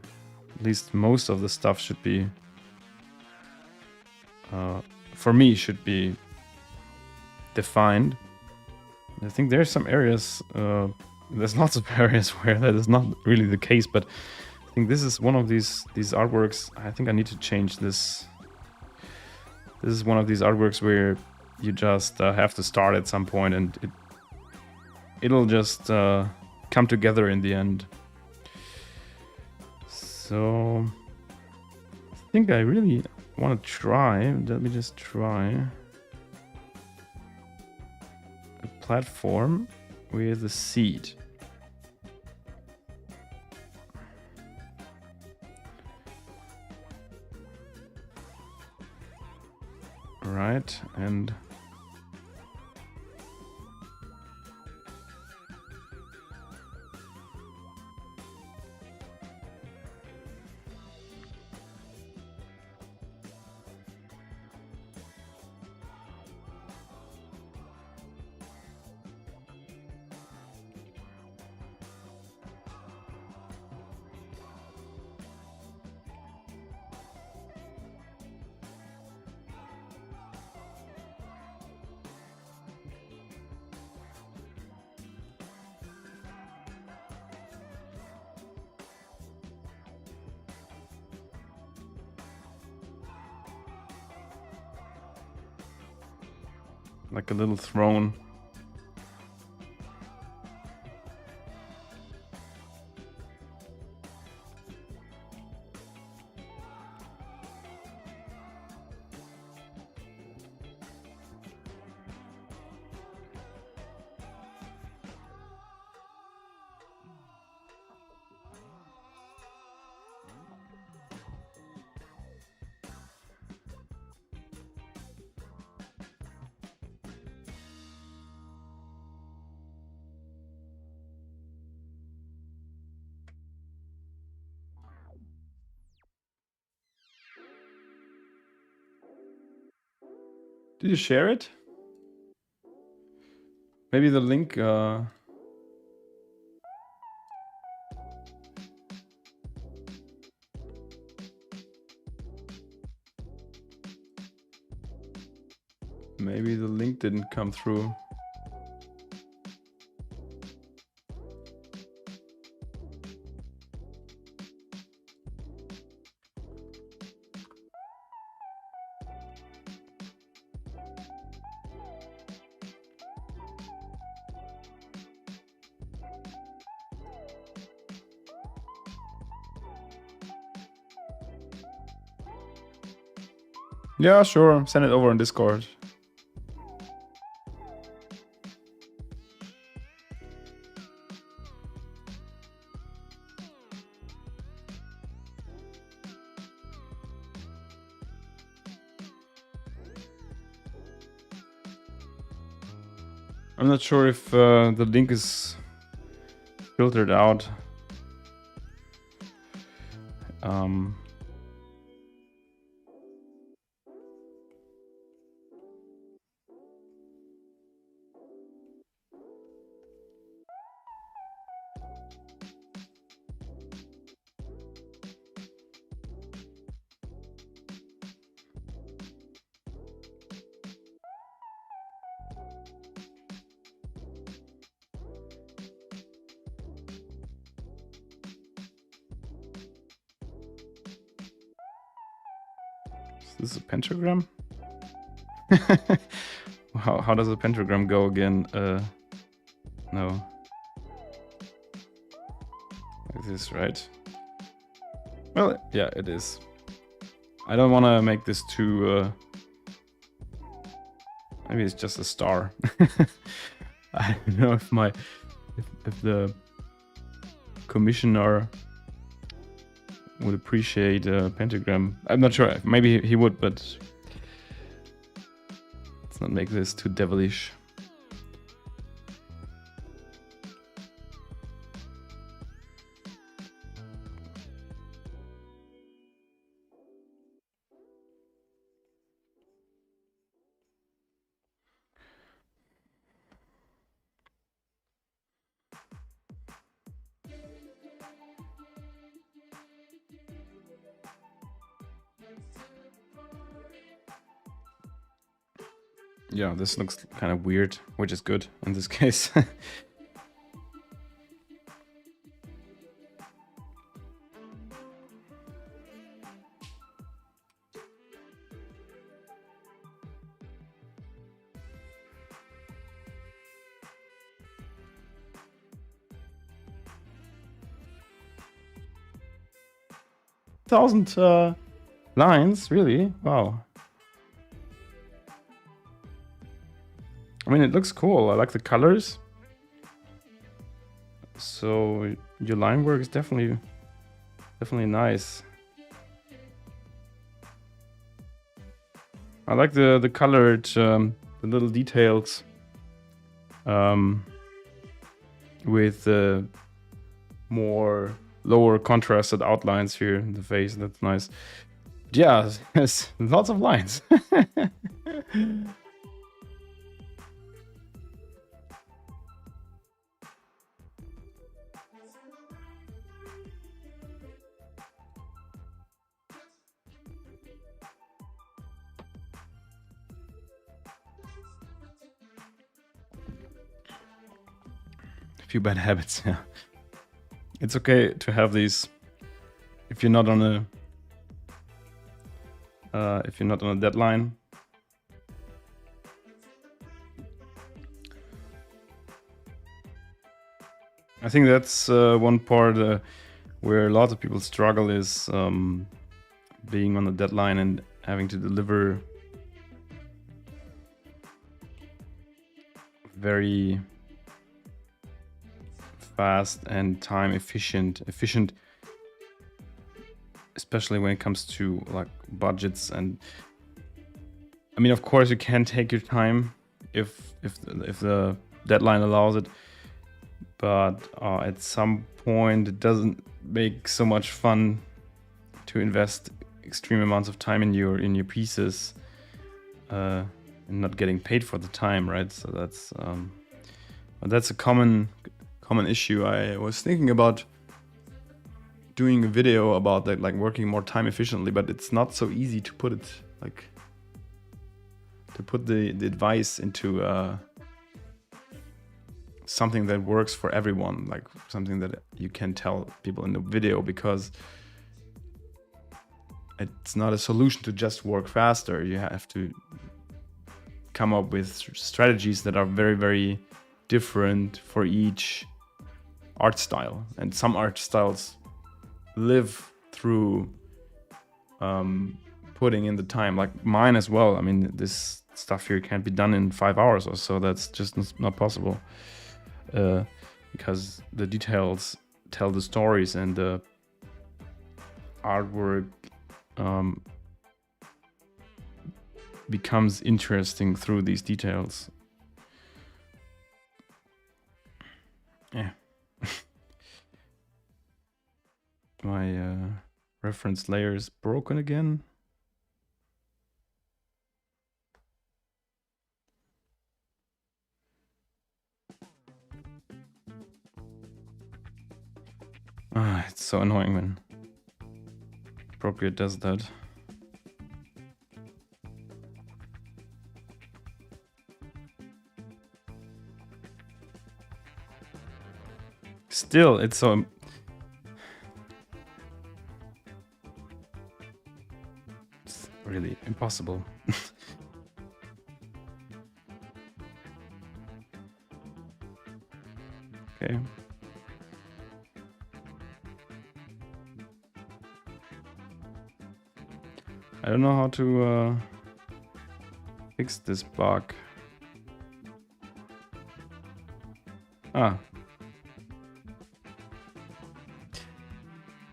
least most of the stuff should be, for me, should be defined. I think there's some areas, there's lots of areas where that is not really the case, but I think this is one of these artworks. I think I need to change this. This is one of these artworks where you just have to start at some point, and it'll just come together in the end. So I think I really want to try. Let me just try a platform with a seed. Right, and like a little throne. Did you share it? Maybe the link. Maybe the link didn't come through. Yeah, sure. Send it over on Discord. I'm not sure if the link is filtered out. Is this a pentagram? How does a pentagram go again? No. Like this, right? Well, yeah, it is. I don't want to make this too... maybe it's just a star. I don't know if the commissioner would appreciate a pentagram. I'm not sure. Maybe he would, but let's not make this too devilish. Yeah, this looks kind of weird, which is good in this case. Thousand lines, really? Wow. I mean, it looks cool. I like the colors. So your line work is definitely nice. I like the colored, the little details with more lower contrasted outlines here in the face. That's nice. Yeah, there's lots of lines. Few bad habits, yeah. It's okay to have these if you're not on a deadline. I think that's one part where a lot of people struggle is being on a deadline and having to deliver very fast and time efficient, especially when it comes to like budgets. And I mean, of course you can take your time if the deadline allows it, but at some point it doesn't make so much fun to invest extreme amounts of time in your pieces and not getting paid for the time, right? So that's a common issue. I was thinking about doing a video about that, like working more time efficiently, but it's not so easy to put it, like, to put the advice into something that works for everyone, like something that you can tell people in the video, because it's not a solution to just work faster. You have to come up with strategies that are very, very different for each art style, and some art styles live through putting in the time, like mine as well. I mean, this stuff here can't be done in 5 hours or so. That's just not possible because the details tell the stories, and the artwork becomes interesting through these details. Yeah. My reference layer is broken again. It's so annoying when Appropriate does that. Still, it's so... It's really impossible. Okay. I don't know how to fix this bug. Ah.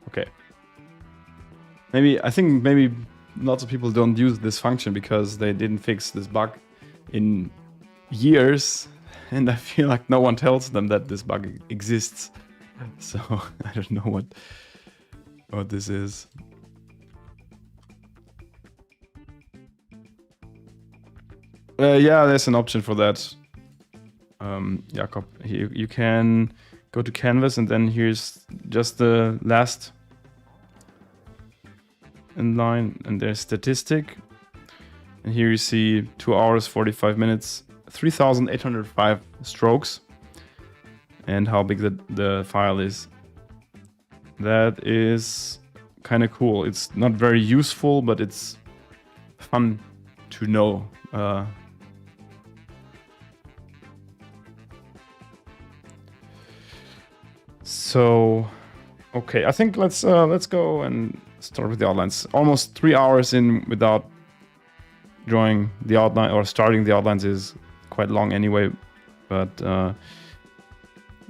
Okay. I think maybe lots of people don't use this function because they didn't fix this bug in years, and I feel like no one tells them that this bug exists. So I don't know what this is. Yeah, there's an option for that. Jakob, you can go to Canvas, and then here's just the last in line, and there's statistic. And here you see 2 hours, 45 minutes, 3,805 strokes, and how big the file is. That is kind of cool. It's not very useful, but it's fun to know. So, okay, I think let's go and start with the outlines. Almost 3 hours in without drawing the outline or starting the outlines is quite long anyway. But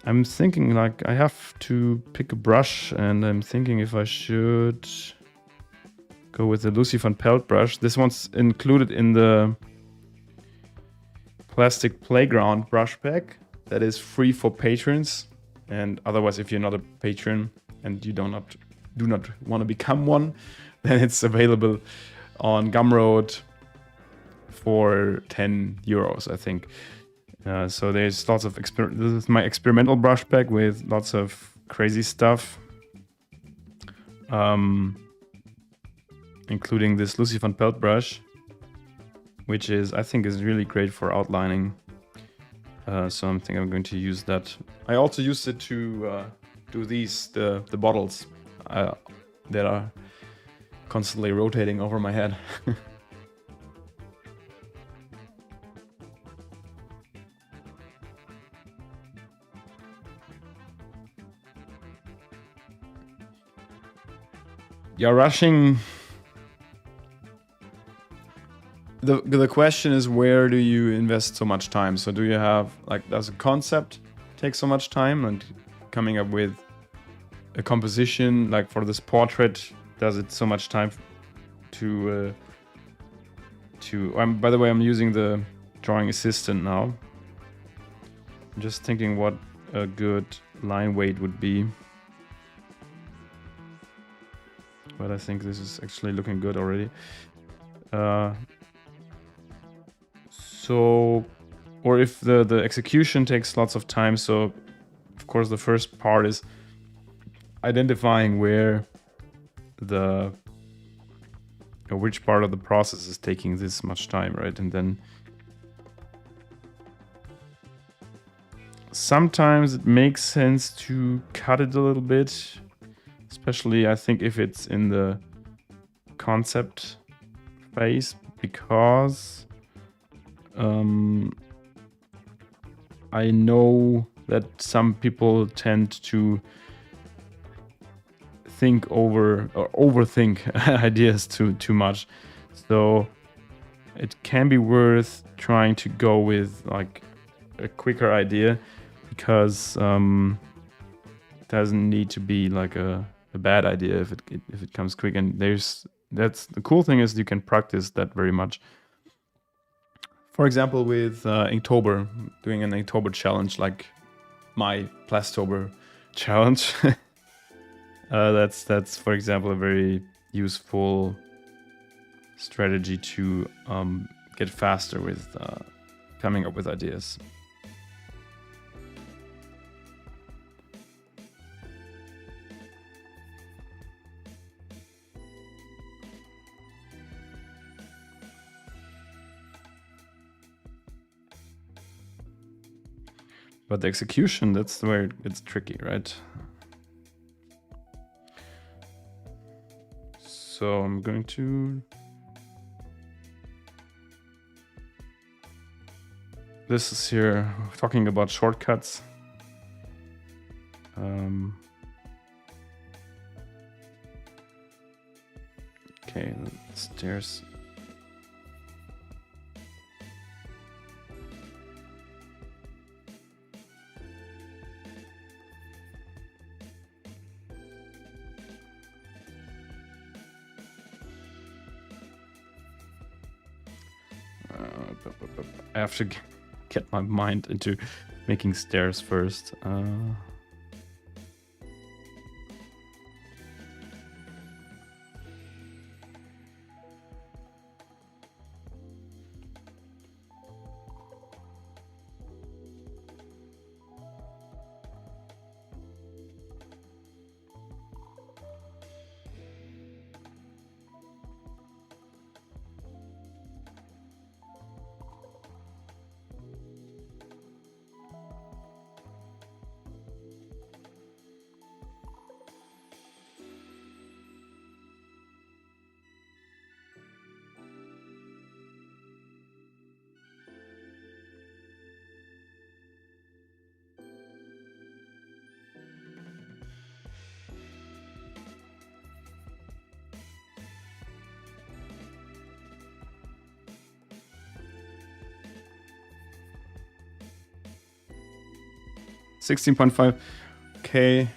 I'm thinking like I have to pick a brush, and I'm thinking if I should go with the Lucy van Pelt brush. This one's included in the Plastic Playground brush pack that is free for patrons. And otherwise, if you're not a patron and you do not want to become one, then it's available on Gumroad for 10 euros, I think. So there's lots of this is my experimental brush pack with lots of crazy stuff, including this Lucy van Pelt brush, which I think is really great for outlining. So I think I'm going to use that. I also used it to do the bottles that are constantly rotating over my head. Yeah, rushing. The question is, where do you invest so much time? So do you have, like, does a concept take so much time, and coming up with a composition, like for this portrait, does it so much time to by the way, I'm using the drawing assistant now. I'm just thinking what a good line weight would be. But I think this is actually looking good already. So, or if the execution takes lots of time, so of course the first part is identifying where which part of the process is taking this much time, right? And then sometimes it makes sense to cut it a little bit, especially I think if it's in the concept phase, because I know that some people tend to think over or overthink ideas too much. So it can be worth trying to go with like a quicker idea, because it doesn't need to be like a bad idea if it comes quick. And that's the cool thing, is you can practice that very much. For example, with Inktober, doing an Inktober challenge, like my Plastober challenge. That's for example a very useful strategy to get faster with coming up with ideas. But the execution, that's where it gets tricky, right? So I'm going to this is here talking about shortcuts. Okay, the stairs. I have to get my mind into making stairs first. $16.5K,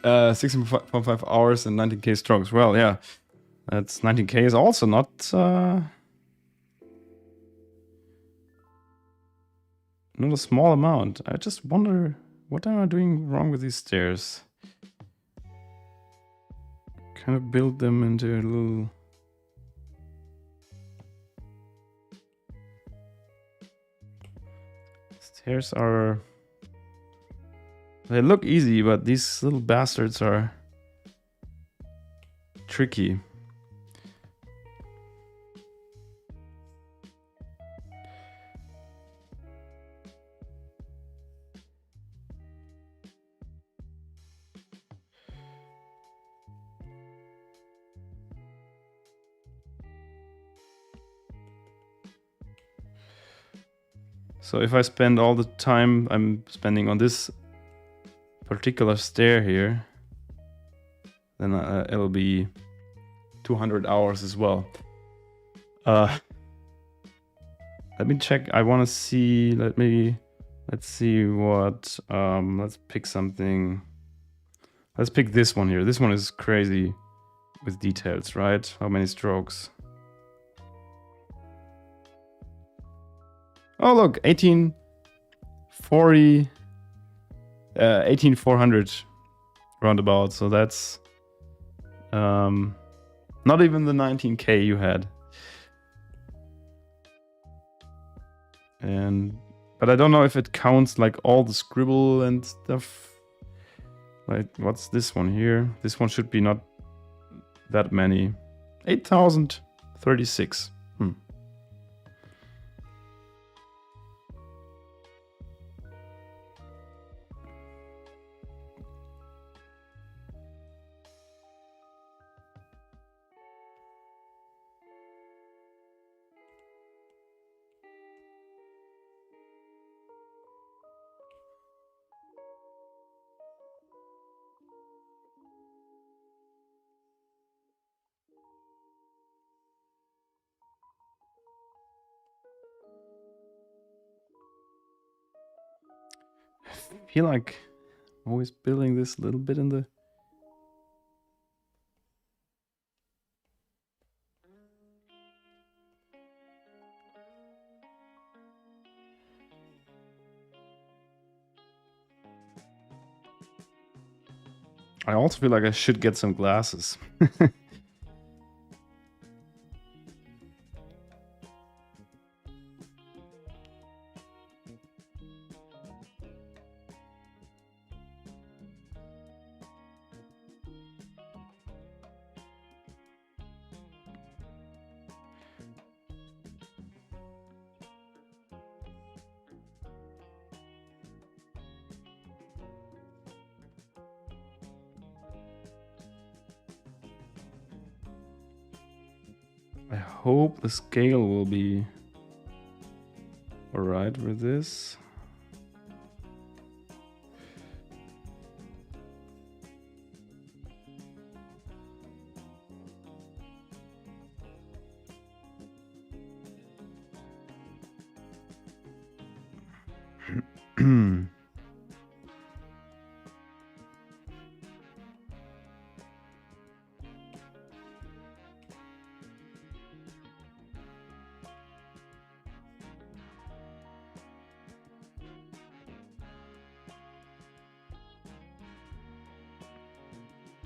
16.5 hours and 19K strokes. Well, yeah, that's 19K is also not not a small amount. I just wonder, what am I doing wrong with these stairs? Kind of build them into a little... Stairs are... They look easy, but these little bastards are tricky. So if I spend all the time I'm spending on this particular stair here, then it'll be 200 hours as well. Let me check. I want to see. Let's see what. Let's pick something. Let's pick this one here. This one is crazy with details, right? How many strokes? Oh look, 1840. 18,400 roundabout, so that's not even the 19K you had. But I don't know if it counts like all the scribble and stuff. Like, what's this one here? This one should be not that many. 8,036. I feel like I'm always building this little bit in the... I also feel like I should get some glasses. I hope the scale will be all right with this.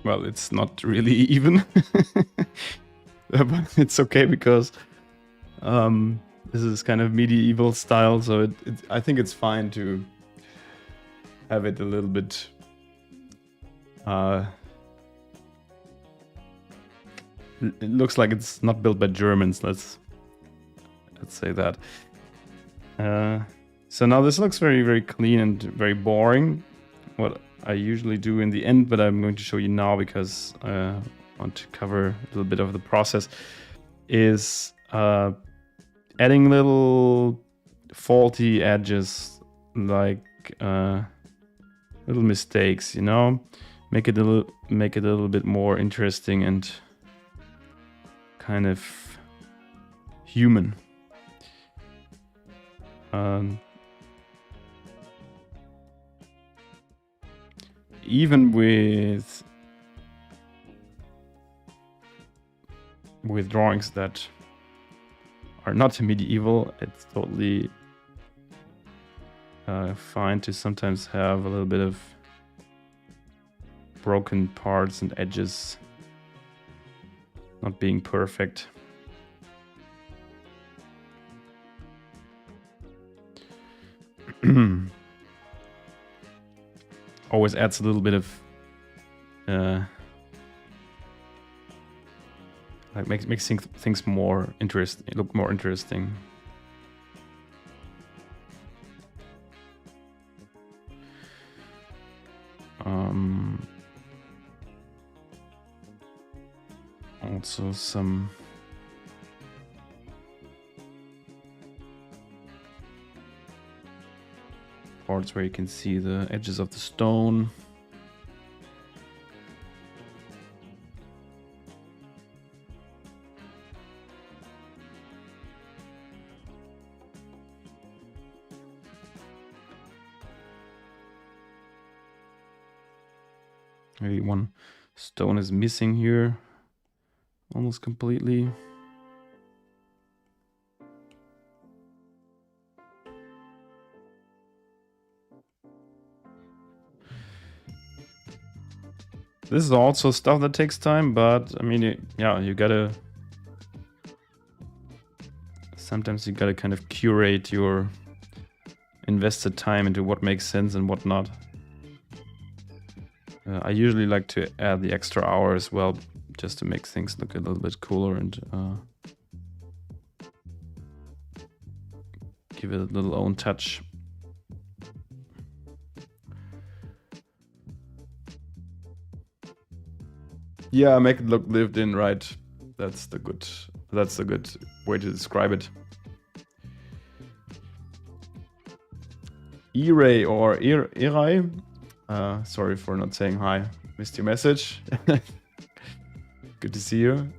Well, it's not really even, but it's okay because this is kind of medieval style, so I think it's fine to have it a little bit it looks like it's not built by Germans, let's say that. So now this looks very, very clean and very boring, what I usually do in the end, but I'm going to show you now because I want to cover a little bit of the process, is adding little faulty edges, like little mistakes, you know, make it a little bit more interesting and kind of human. Even with drawings that are not medieval, it's totally fine to sometimes have a little bit of broken parts and edges not being perfect. Always adds a little bit of like makes things more interesting, look more interesting. Also some parts where you can see the edges of the stone. Maybe one stone is missing here almost completely. This is also stuff that takes time, but I mean, yeah, you gotta... Sometimes you gotta kind of curate your invested time into what makes sense and what not. I usually like to add the extra hour as well, just to make things look a little bit cooler and give it a little own touch. Yeah, make it look lived in, right? That's the good way to describe it. E-Ray or Irai. Sorry for not saying hi. Missed your message. Good to see you.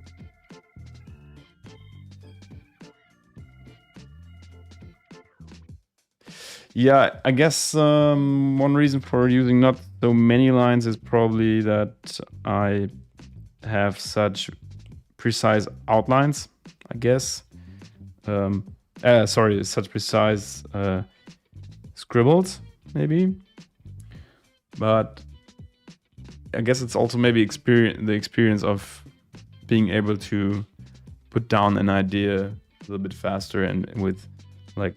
Yeah, I guess one reason for using not so many lines is probably that I have such precise outlines, I guess. Sorry, such precise scribbles, maybe. But I guess it's also maybe the experience of being able to put down an idea a little bit faster and with like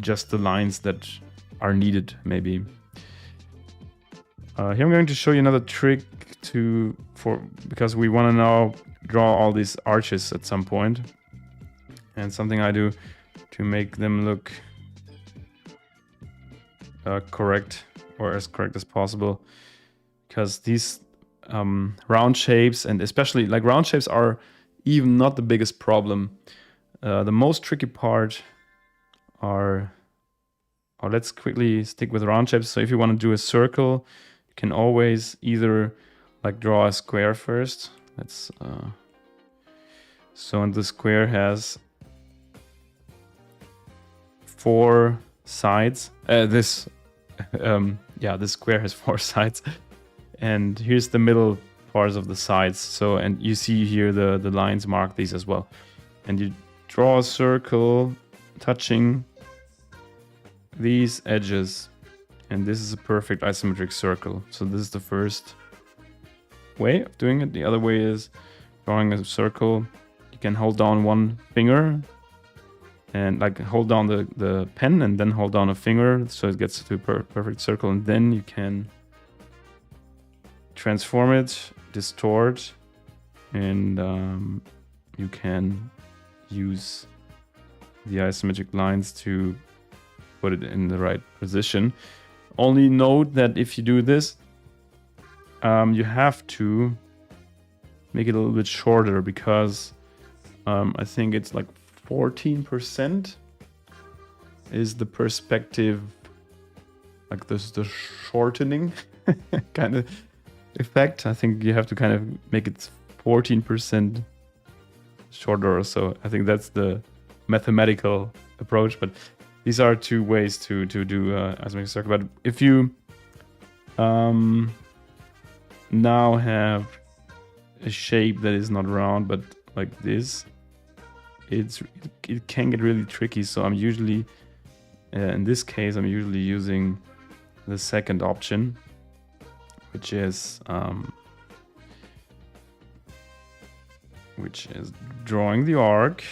just the lines that are needed, maybe. Here I'm going to show you another trick because we want to now draw all these arches at some point, and something I do to make them look correct, or as correct as possible, because these round shapes, and especially like round shapes, are even not the biggest problem The most tricky part are, or let's quickly stick with round shapes. So if you want to do a circle, you can always either like draw a square first. Let's so and the square has 4 sides. This square has 4 sides, and here's the middle parts of the sides. So, and you see here the lines mark these as well. And you draw a circle touching these edges, and this is a perfect isometric circle. So this is the first way of doing it. The other way is drawing a circle. You can hold down one finger and like hold down the pen and then hold down a finger so it gets to a perfect circle, and then you can transform it, distort, and you can use the isometric lines to put it in the right position. Only note that if you do this, you have to make it a little bit shorter, because I think it's like 14% is the perspective, like this the shortening kind of effect. I think you have to kind of make it 14% shorter or so. I think that's the mathematical approach, but these are 2 ways to do isometric circle. But if you now have a shape that is not round but like this, it can get really tricky. So I'm usually in this case I'm usually using the second option, which is drawing the arc.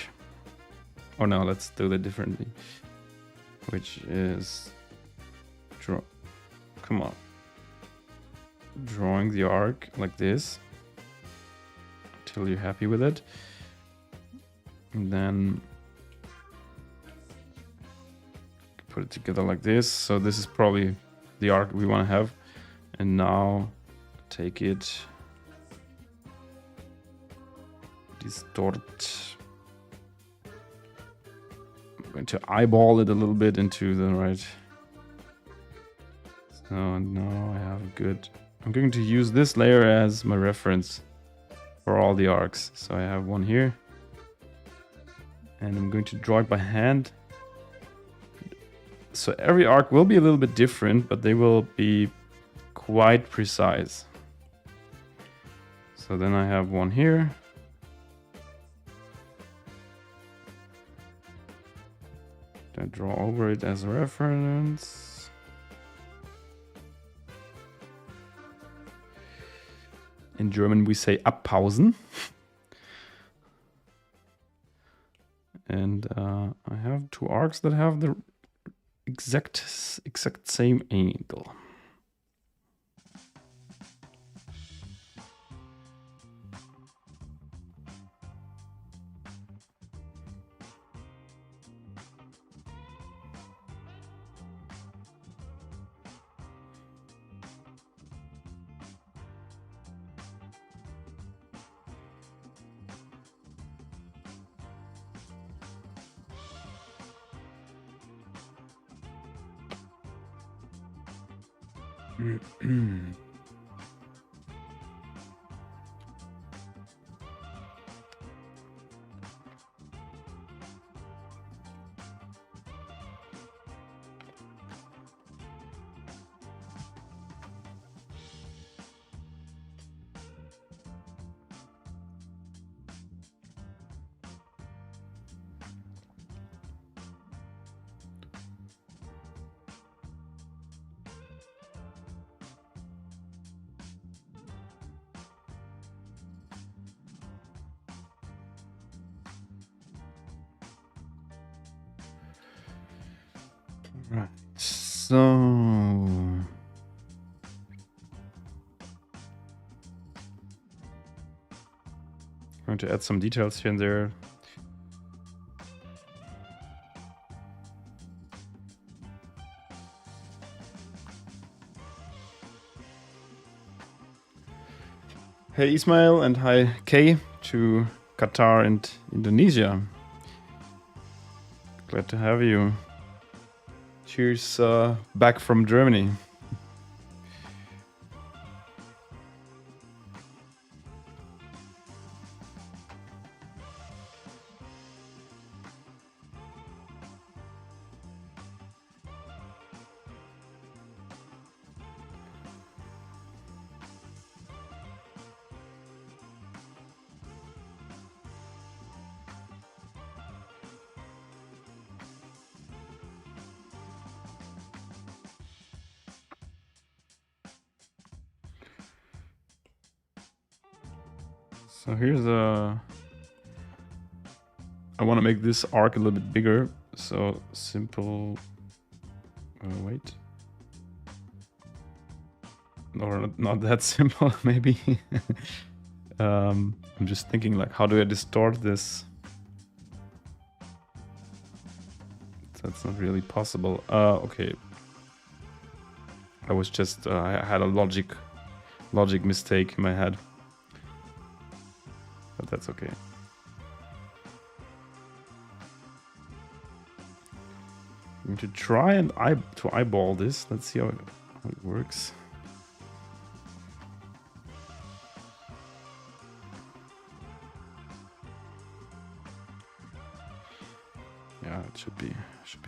Oh no, let's do that differently. Which is drawing the arc like this until you're happy with it, and then put it together like this. So this is probably the arc we want to have. And now take it, distort. I'm going to eyeball it a little bit into the right. So now I have a good. I'm going to use this layer as my reference for all the arcs. So I have one here, and I'm going to draw it by hand. So every arc will be a little bit different, but they will be quite precise. So then I have one here. I draw over it as a reference. In German we say abpausen. And I have 2 arcs that have the exact same angle. Right. So going to add some details here and there. Hey Ismail, and hi Kay to Qatar and Indonesia. Glad to have you. Cheers, back from Germany. So here's a... I want to make this arc a little bit bigger. So simple... wait. Or not that simple, maybe. I'm just thinking, like, how do I distort this? That's not really possible. Okay. I was just... I had a logic mistake in my head. But that's okay. I'm going to try and eyeball this. Let's see how it works. Yeah, it should be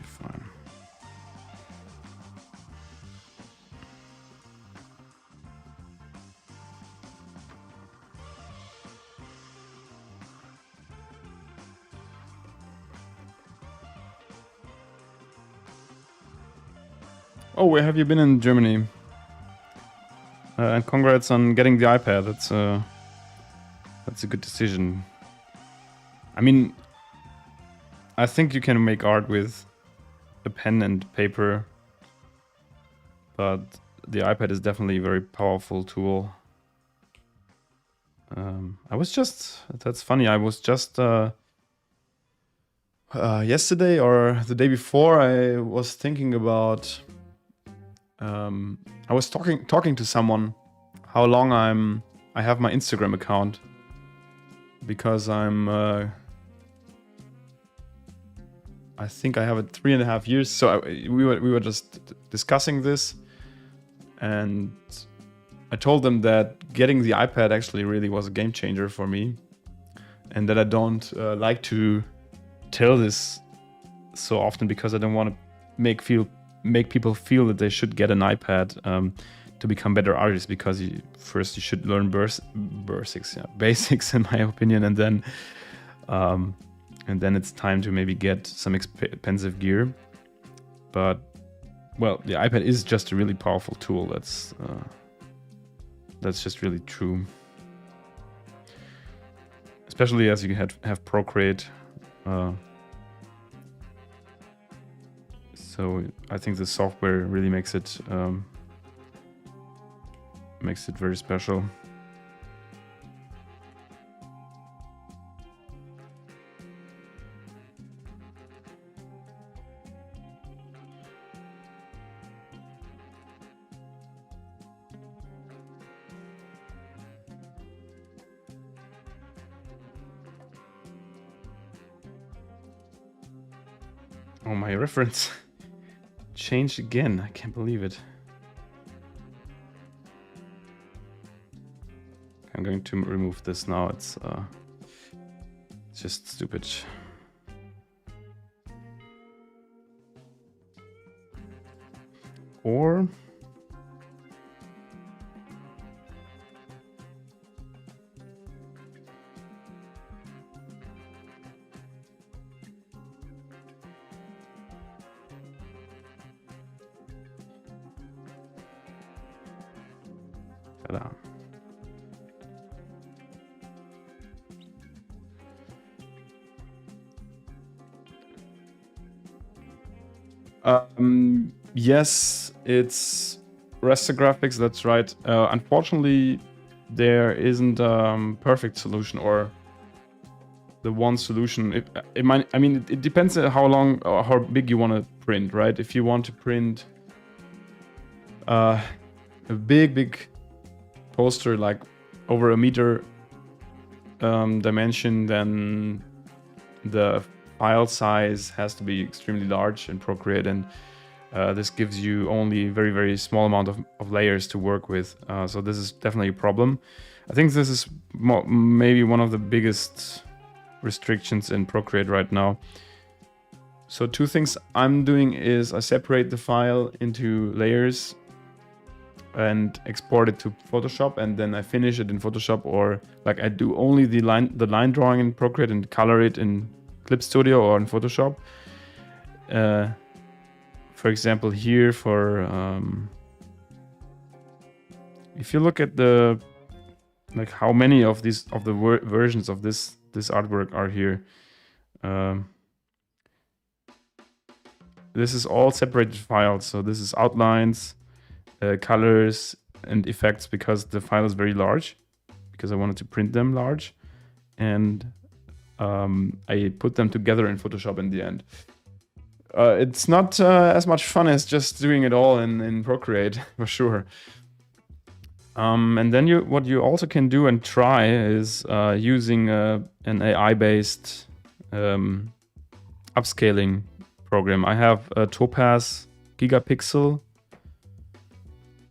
fine. Oh, where have you been in Germany? And congrats on getting the iPad. That's a good decision. I mean, I think you can make art with a pen and paper, but the iPad is definitely a very powerful tool. That's funny. I was just yesterday or the day before, I was thinking about. I was talking to someone how long I have my Instagram account, because I think I have it 3.5 years. So we were just discussing this, and I told them that getting the iPad actually really was a game changer for me, and that I don't like to tell this so often, because I don't want to make people feel that they should get an iPad to become better artists, because first you should learn basics in my opinion, and then it's time to maybe get some expensive gear. But well, the iPad is just a really powerful tool. That's just really true, especially as you have Procreate. So I think the software really makes it very special. Oh, my reference changed again. I can't believe it. I'm going to remove this now. It's just stupid. Or ta-da. Yes, it's raster graphics, that's right. Unfortunately, there isn't a perfect solution or the one solution. It depends on how long or how big you want to print, right? If you want to print a big poster, like over a meter dimension, then the file size has to be extremely large in Procreate, and this gives you only very, very small amount of layers to work with. So this is definitely a problem. I think this is maybe one of the biggest restrictions in Procreate right now. So two things I'm doing is I separate the file into layers and export it to Photoshop, and then I finish it in Photoshop, or like I do only the line drawing in Procreate and color it in Clip Studio or in Photoshop. For example, here if you look at the like how many of the versions of this artwork are here. This is all separated files. So this is outlines, colors, and effects, because the file is very large, because I wanted to print them large, and I put them together in Photoshop in the end. It's not as much fun as just doing it all in Procreate, for sure. And then what you also can do and try is using an AI-based upscaling program. I have a Topaz Gigapixel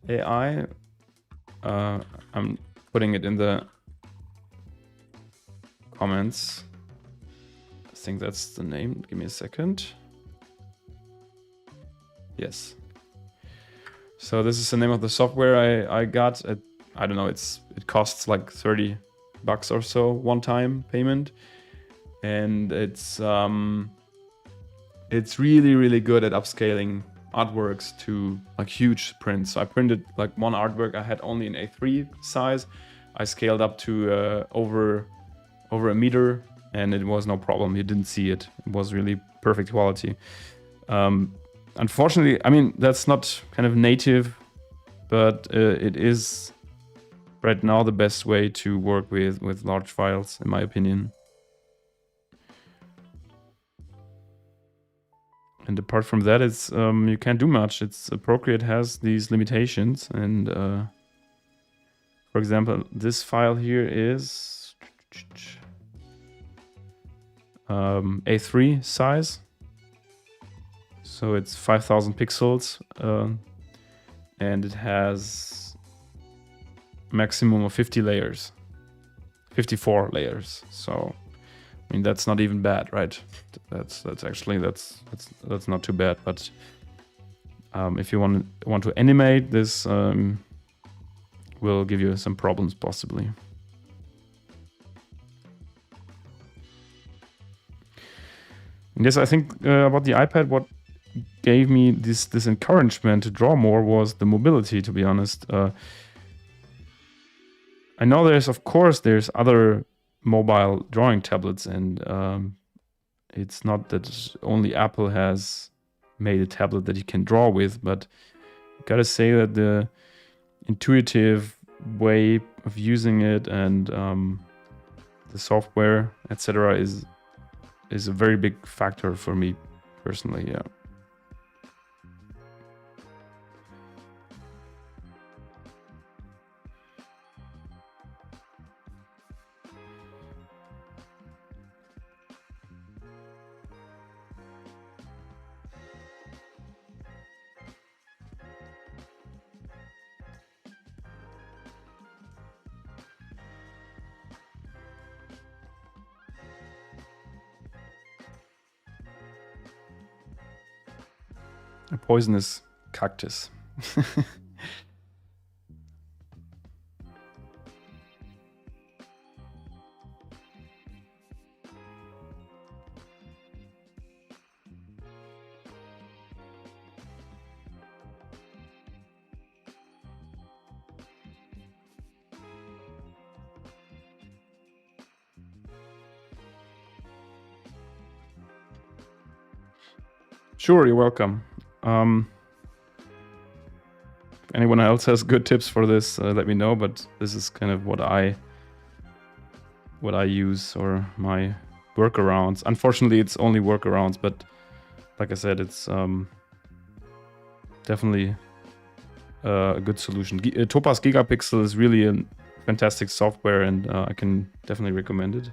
AI. I'm putting it in the comments. I think that's the name. Give me a second. Yes. So this is the name of the software I got. I don't know. It costs like $30 or so one-time payment, and it's really, really good at upscaling artworks to like huge prints. So I printed like one artwork I had only in A3 size. I scaled up to over a meter, and it was no problem. You didn't see it. It was really perfect quality. Unfortunately, I mean, that's not kind of native, but it is right now the best way to work with large files, in my opinion. And apart from that, it's you can't do much. Procreate has these limitations, and for example, this file here is A3 size. So it's 5,000 pixels, and it has maximum of 50 layers, 54 layers. So, I mean, that's not even bad, right? That's not too bad. But if you want to animate this, will give you some problems possibly. And yes, I think about the iPad, what gave me this encouragement to draw more was the mobility, to be honest. I know there's other mobile drawing tablets, and it's not that only Apple has made a tablet that you can draw with, but I gotta say that the intuitive way of using it and the software, etc., is a very big factor for me personally. Yeah. A poisonous cactus. Sure, you're welcome. If anyone else has good tips for this, let me know. But this is kind of what I use, or my workarounds. Unfortunately, it's only workarounds, but like I said, it's definitely a good solution. Topaz Gigapixel is really a fantastic software, and I can definitely recommend it.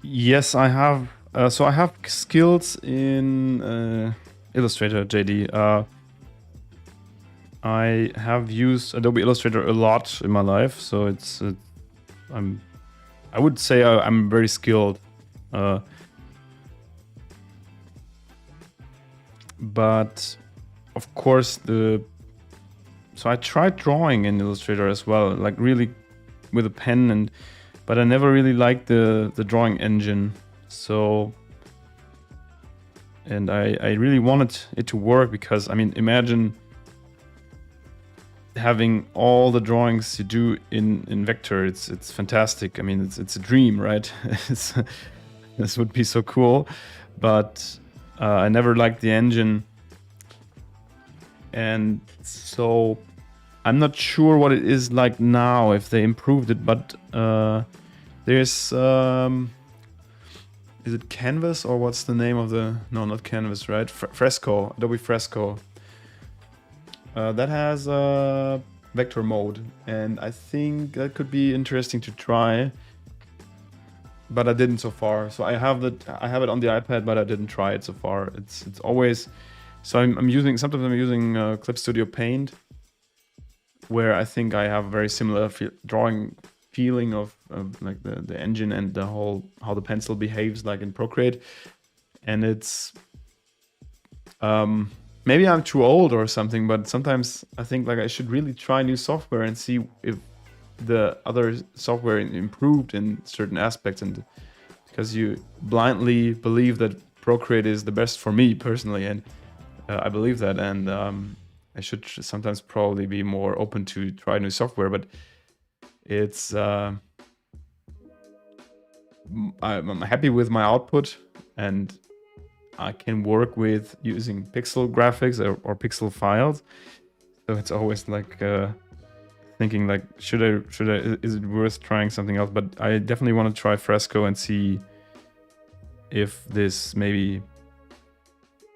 Yes, I have. So I have skills in Illustrator, JD. I have used Adobe Illustrator a lot in my life, so I would say I'm very skilled. But of course, so I tried drawing in Illustrator as well, like really with a pen, but I never really liked the drawing engine. So, and I really wanted it to work because, I mean, imagine having all the drawings you do in Vector. It's fantastic. I mean, it's a dream, right? This would be so cool, but I never liked the engine, and so I'm not sure what it is like now, if they improved it, but there's is it Canvas, or what's the name of the... No, not Canvas, right? Fresco, Adobe Fresco. That has vector mode, and I think that could be interesting to try, but I didn't so far. So I have it on the iPad, but I didn't try it so far. It's always... So sometimes I'm using Clip Studio Paint, where I think I have a very similar drawing feeling of like the engine and the whole, how the pencil behaves like in Procreate. And it's maybe I'm too old or something, but sometimes I think like I should really try new software and see if the other software improved in certain aspects, and because you blindly believe that Procreate is the best for me personally, and I believe that, and I should sometimes probably be more open to try new software, but it's I'm happy with my output, and I can work with using pixel graphics or pixel files. So it's always like thinking like, is it worth trying something else? But I definitely want to try Fresco and see if this maybe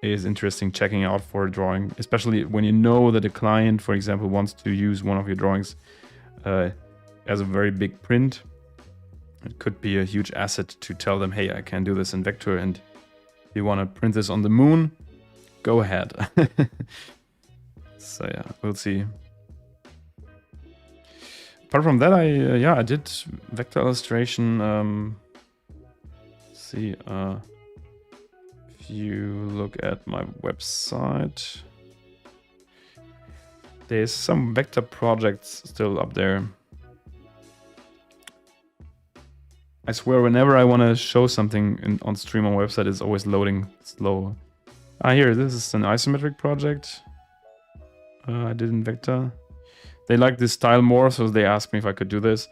is interesting checking out for drawing, especially when you know that a client, for example, wants to use one of your drawings as a very big print. It could be a huge asset to tell them, hey, I can do this in Vector, and if you want to print this on the moon, go ahead. So yeah, we'll see. Apart from that, I did vector illustration. Let's see, if you look at my website, there's some vector projects still up there. I swear, whenever I want to show something on stream on my website, it's always loading slow. Here, this is an isometric project I did in Vector. They like this style more, so they asked me if I could do this.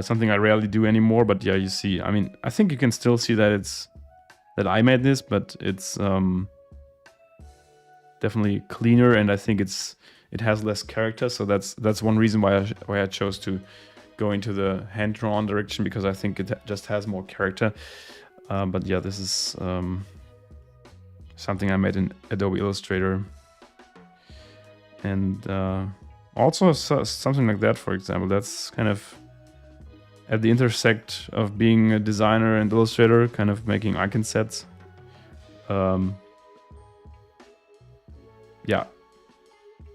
Something I rarely do anymore, but yeah, you see. I mean, I think you can still see that that I made this, but it's definitely cleaner, and I think it has less character. So that's one reason why I chose to go into the hand-drawn direction, because I think it just has more character. But yeah, this is something I made in Adobe Illustrator, and also something like that, for example, that's kind of at the intersect of being a designer and illustrator, kind of making icon sets. Yeah,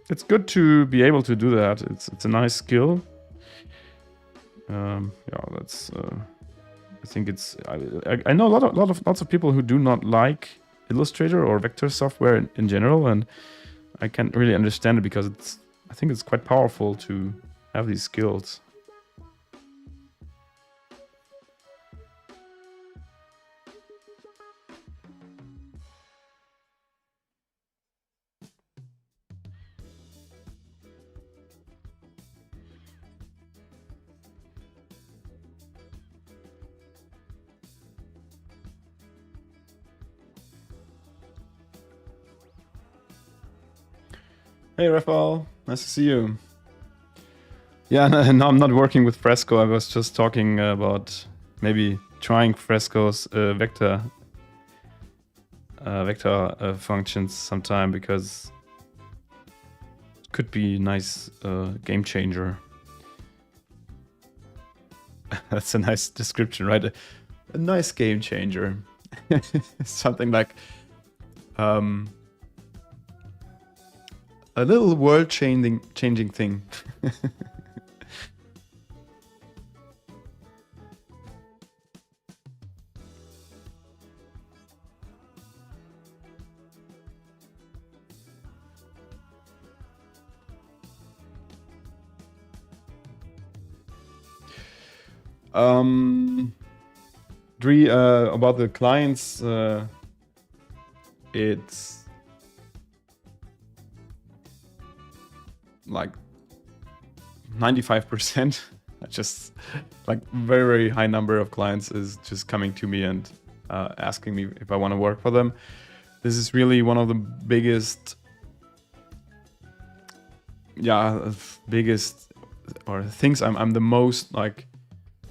it's good to be able to do that. It's a nice skill. Yeah, that's. I think it's. I know lots of people who do not like Illustrator or vector software in general, and I can't really understand it, because I think it's quite powerful to have these skills. Hey, Rafael, nice to see you. Yeah, no, I'm not working with Fresco. I was just talking about maybe trying Fresco's vector functions sometime, because it could be a nice game changer. that's a nice description, right? A nice game changer. Something like um, a little world changing thing. Dre, about the clients, it's like 95%. Just like very, very high number of clients is just coming to me and asking me if I want to work for them. This is really one of the biggest or things I'm the most like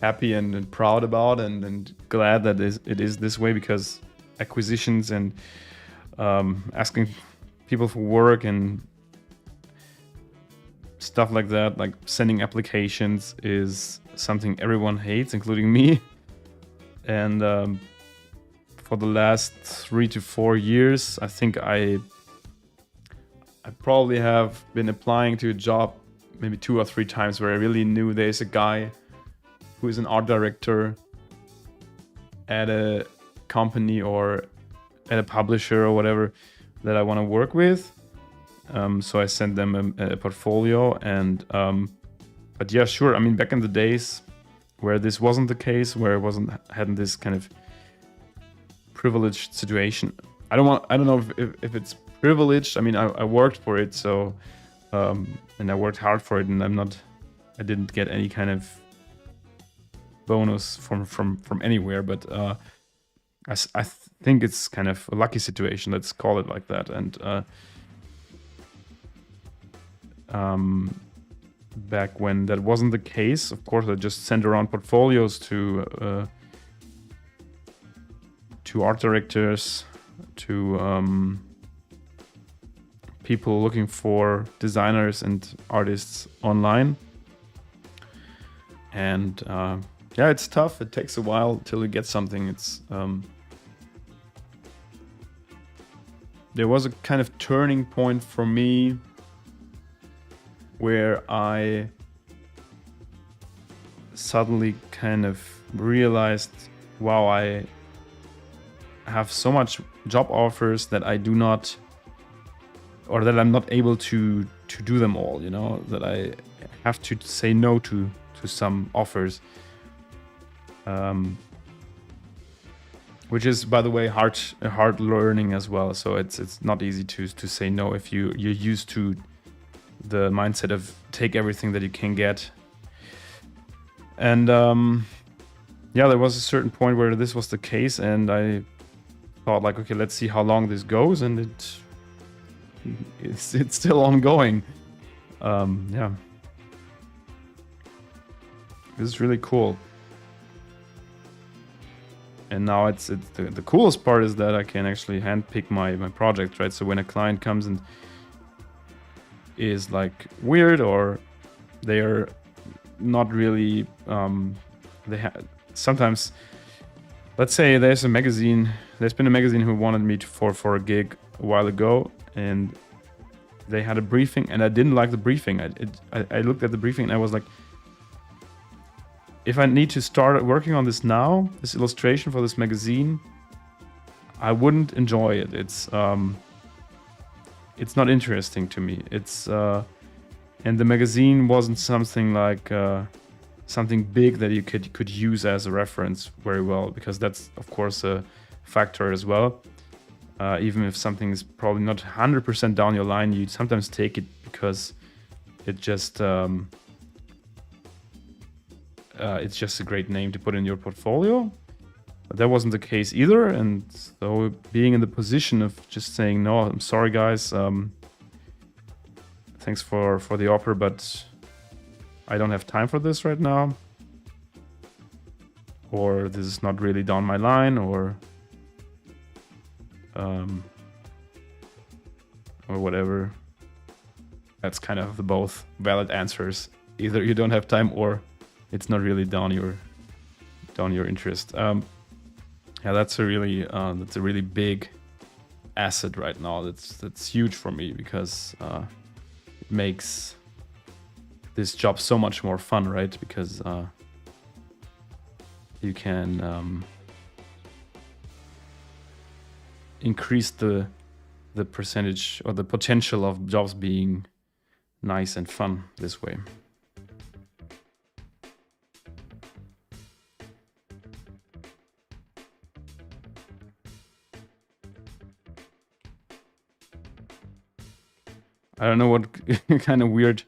happy and proud about and glad that it is this way, because acquisitions and asking people for work and stuff like that, like sending applications, is something everyone hates, including me. And for the last 3 to 4 years, I think I probably have been applying to a job maybe 2 or 3 times where I really knew there's a guy who is an art director at a company or at a publisher or whatever that I want to work with. So I sent them a portfolio, and but yeah, sure. I mean, back in the days where this wasn't the case, where it hadn't this kind of privileged situation. I don't know if it's privileged. I mean, I worked for it, so and I worked hard for it, and I didn't get any kind of bonus from anywhere, but I think it's kind of a lucky situation, let's call it like that. And back when that wasn't the case, of course, I just sent around portfolios to art directors, to people looking for designers and artists online. And yeah, it's tough. It takes a while till you get something. It's there was a kind of turning point for me where I suddenly kind of realized, wow, I have so much job offers that I do not, or that I'm not able to do them all, you know, that I have to say no to some offers. Which is, by the way, hard learning as well. So it's not easy to say no if you're used to the mindset of take everything that you can get. And yeah, there was a certain point where this was the case, and I thought like, okay, let's see how long this goes, and it's still ongoing. Yeah, this is really cool. And now it's the coolest part is that I can actually handpick my project, right? So when a client comes and is like weird, or they are not really, sometimes, let's say there's been a magazine who wanted me for a gig a while ago, and they had a briefing, and I didn't like the briefing. I looked at the briefing and I was like, if I need to start working on this now, this illustration for this magazine, I wouldn't enjoy it. It's not interesting to me. And the magazine wasn't something like something big that you could use as a reference very well, because that's of course a factor as well. Even if something is probably not 100% down your line, you sometimes take it because it just it's just a great name to put in your portfolio. But that wasn't the case either, and so being in the position of just saying, no, I'm sorry guys, thanks for the offer, but I don't have time for this right now, or this is not really down my line, or whatever. That's kind of the both valid answers. Either you don't have time, or it's not really down your interest. Yeah, that's a really big asset right now. That's huge for me because it makes this job so much more fun, right? Because you can increase the percentage or the potential of jobs being nice and fun this way. I don't know what kind of weird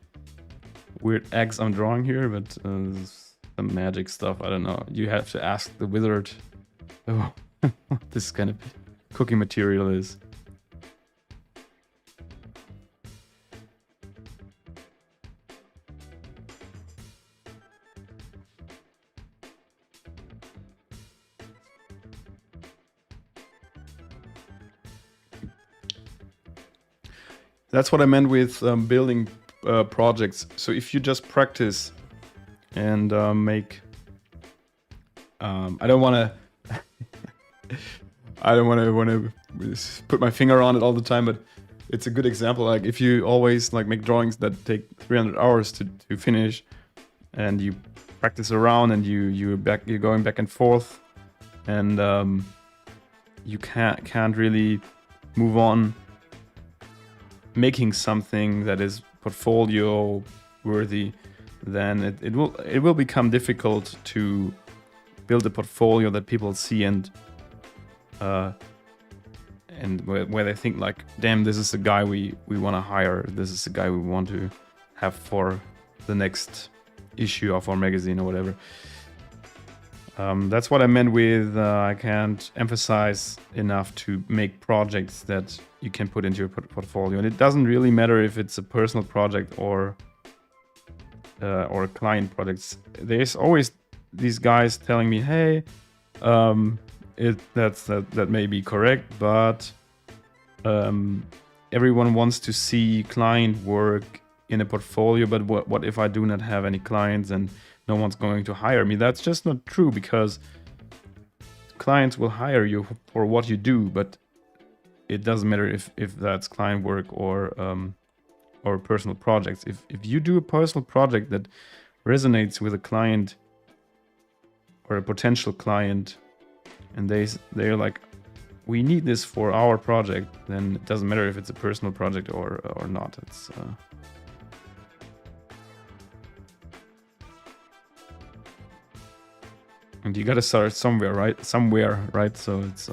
eggs I'm drawing here, but some magic stuff. I don't know. You have to ask the wizard what this kind of cooking material is. That's what I meant with building projects. So if you just practice and make, I don't want to put my finger on it all the time, but it's a good example. Like if you always like make drawings that take 300 hours to finish, and you practice around and you're going back and forth, and you can't really move on making something that is portfolio worthy, then it will become difficult to build a portfolio that people see and where they think like, damn, this is the guy we want to hire, this is the guy we want to have for the next issue of our magazine or whatever. That's what I meant with I can't emphasize enough to make projects that you can put into your portfolio. And it doesn't really matter if it's a personal project or client projects. There's always these guys telling me, hey, that may be correct, but everyone wants to see client work in a portfolio, but what if I do not have any clients and no one's going to hire me? That's just not true, because clients will hire you for what you do, but it doesn't matter if that's client work or personal projects. If you do a personal project that resonates with a client or a potential client, and they're like, we need this for our project, then it doesn't matter if it's a personal project or not. It's and you gotta start somewhere, right? So it's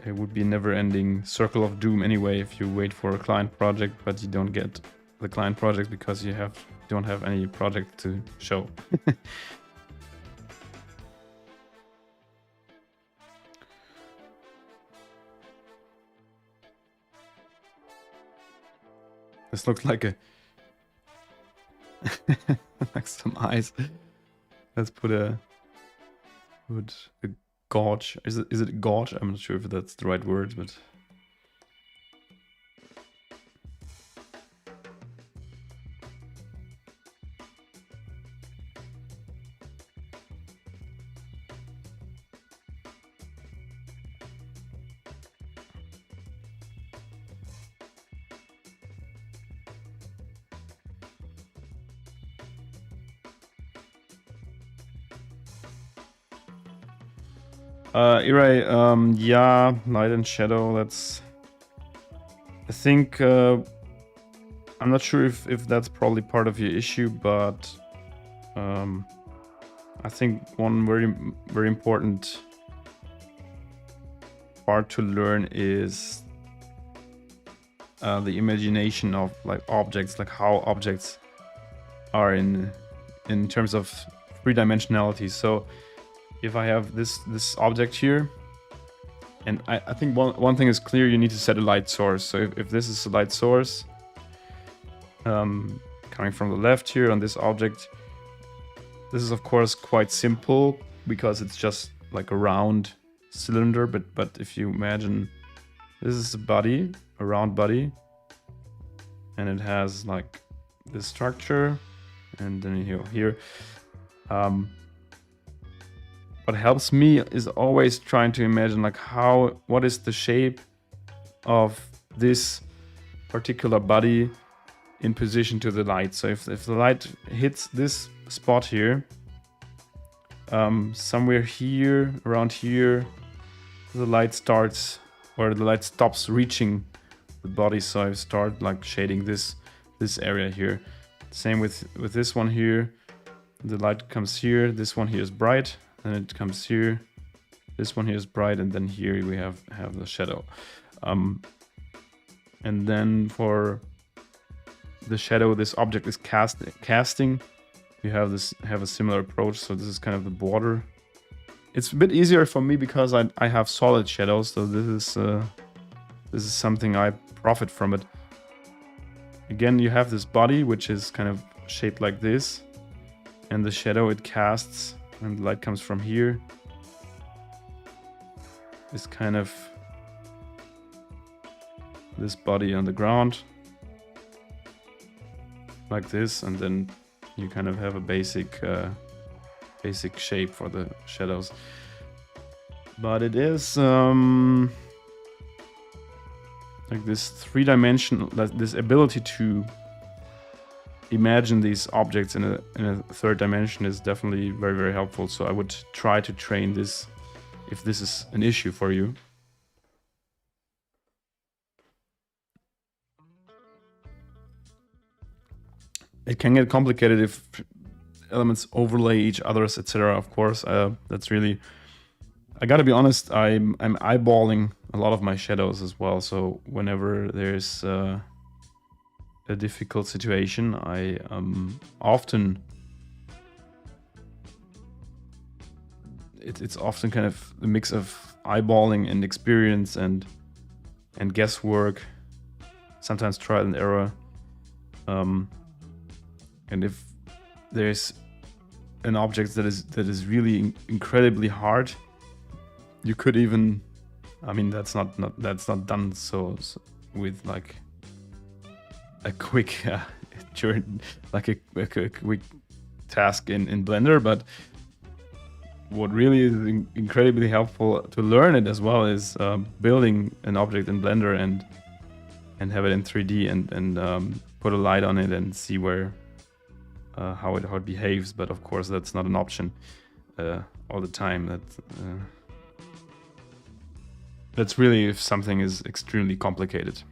it would be a never-ending circle of doom anyway if you wait for a client project, but you don't get the client project because you don't have any project to show. This looks like a like some eyes. Let's put a gauge. Is it a gauge? I'm not sure if that's the right word, but Irai, yeah, light and shadow, that's... I think, I'm not sure if that's probably part of your issue, but I think one very, very important part to learn is the imagination of like objects, like how objects are in terms of three-dimensionality. So if I have this object here, and I think one thing is clear, you need to set a light source. So if this is a light source coming from the left here on this object, this is of course quite simple because it's just like a round cylinder, but if you imagine this is a body, a round body, and it has like this structure, and then here. What helps me is always trying to imagine like what is the shape of this particular body in position to the light. So if the light hits this spot here, somewhere here, around here, the light starts, or the light stops reaching the body. So I start like shading this area here. Same with this one here. The light comes here. This one here is bright, and it comes here. This one here is bright, and then here we have the shadow. And then for the shadow this object is casting, you have a similar approach. So this is kind of the border. It's a bit easier for me because I have solid shadows, so this is something I profit from it. Again, you have this body which is kind of shaped like this, and the shadow it casts, and the light comes from here. Is kind of this body on the ground, like this, and then you kind of have a basic shape for the shadows. But it is like this three-dimensional, this ability to imagine these objects in a third dimension is definitely very, very helpful. So I would try to train this if this is an issue for you. It can get complicated if elements overlay each other's, etc. Of course, that's really. I gotta be honest. I'm eyeballing a lot of my shadows as well. So whenever there's a difficult situation, I often. It's often kind of a mix of eyeballing and experience and guesswork, sometimes trial and error. And if there's an object that is really incredibly hard, you could even, I mean, that's not done so with like a quick like a quick task in Blender. But what really is incredibly helpful to learn it as well is building an object in Blender and have it in 3D and put a light on it and see where how it behaves. But of course that's not an option all the time. That's really if something is extremely complicated.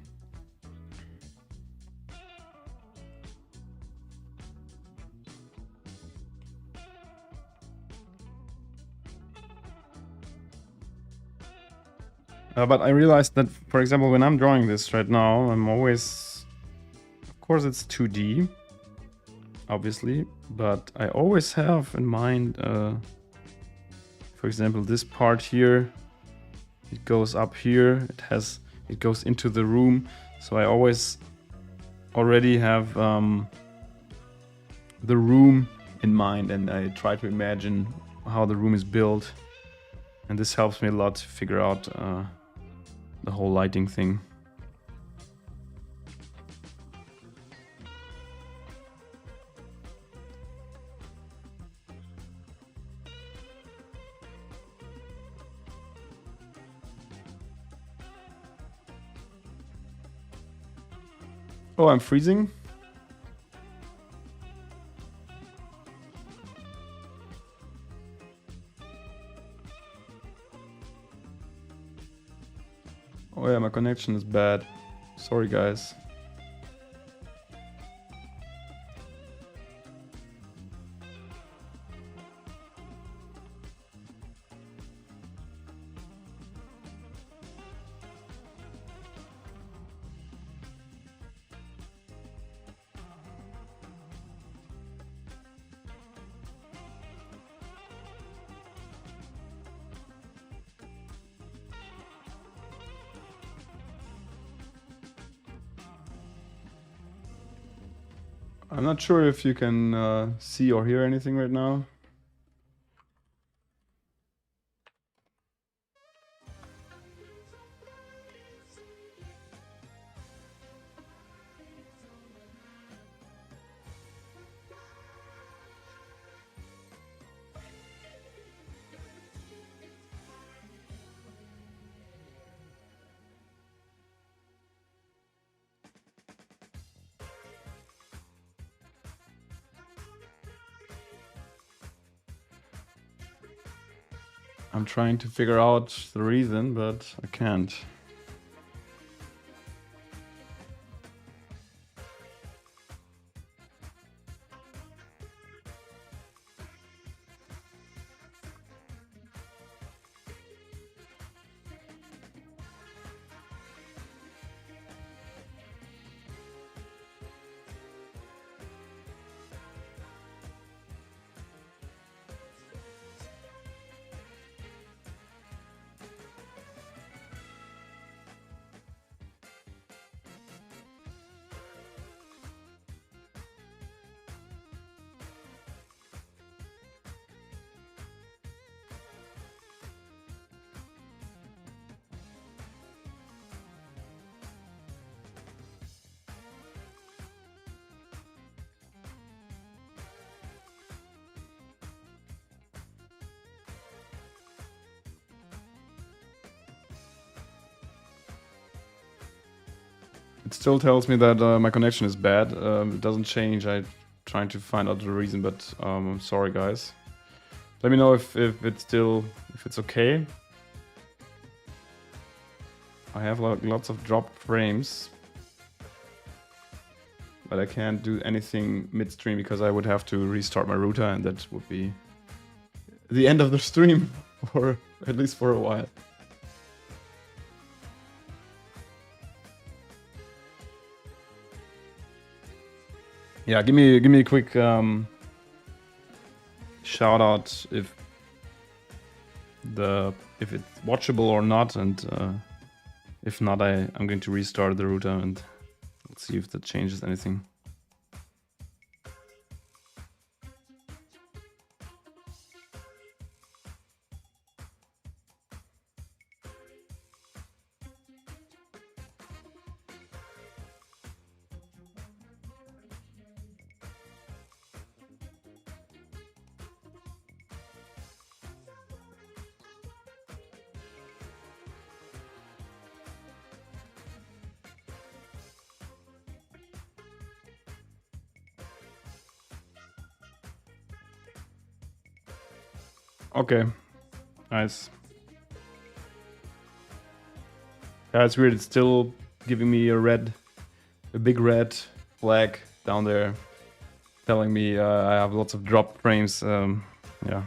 But I realized that, for example, when I'm drawing this right now, I'm always, of course it's 2D, obviously, but I always have in mind, for example, this part here, it goes up here, it goes into the room, so I always already have the room in mind, and I try to imagine how the room is built, and this helps me a lot to figure out the whole lighting thing. Oh, I'm freezing. Oh yeah, my connection is bad. Sorry guys. I'm not sure if you can see or hear anything right now. I'm trying to figure out the reason, but I can't. It still tells me that my connection is bad. It doesn't change. I'm trying to find out the reason, but I'm sorry, guys. Let me know if it's okay. I have lots of dropped frames, but I can't do anything midstream because I would have to restart my router, and that would be the end of the stream, or at least for a while. Yeah, give me a quick shout out if it's watchable or not, and if not, I'm going to restart the router and let's see if that changes anything. Okay, nice. Yeah, it's weird. It's still giving me a big red flag down there, telling me I have lots of dropped frames. Yeah.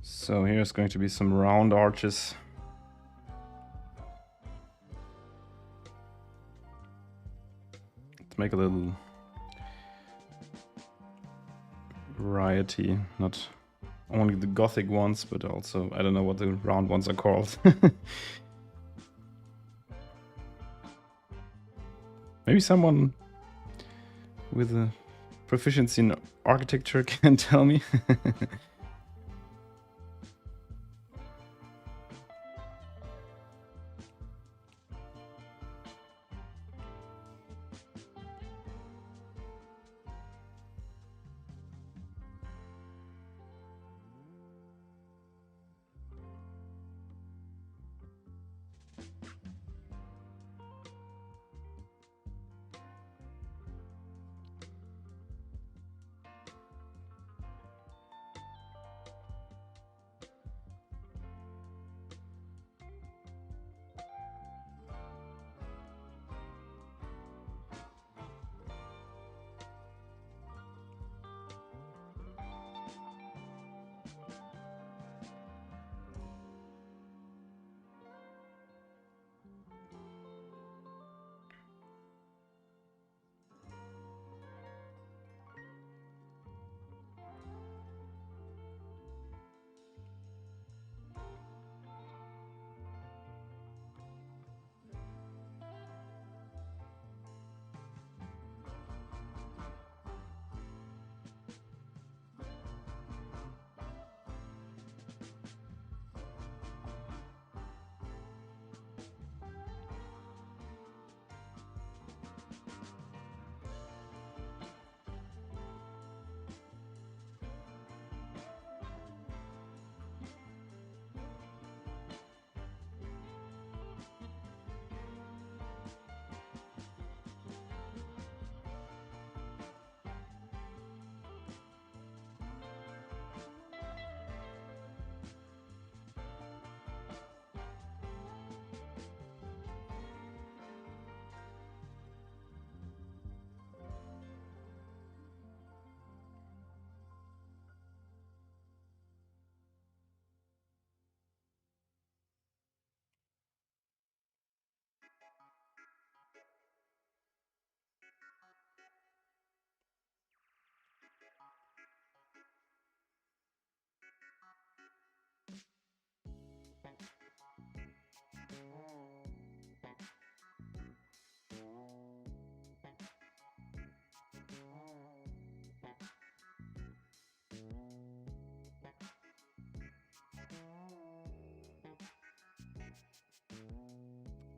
So here's going to be some round arches. Let's make a little variety, not only the Gothic ones, but also, I don't know what the round ones are called. Maybe someone with a proficiency in architecture can tell me.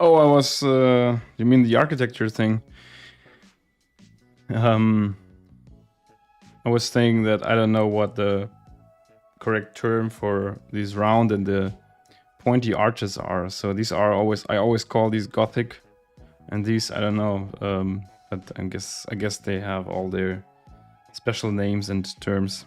Oh, I was. You mean the architecture thing? I was saying that I don't know what the correct term for these round and the pointy arches are. So these are always. I always call these Gothic, and these I don't know. But I guess they have all their special names and terms.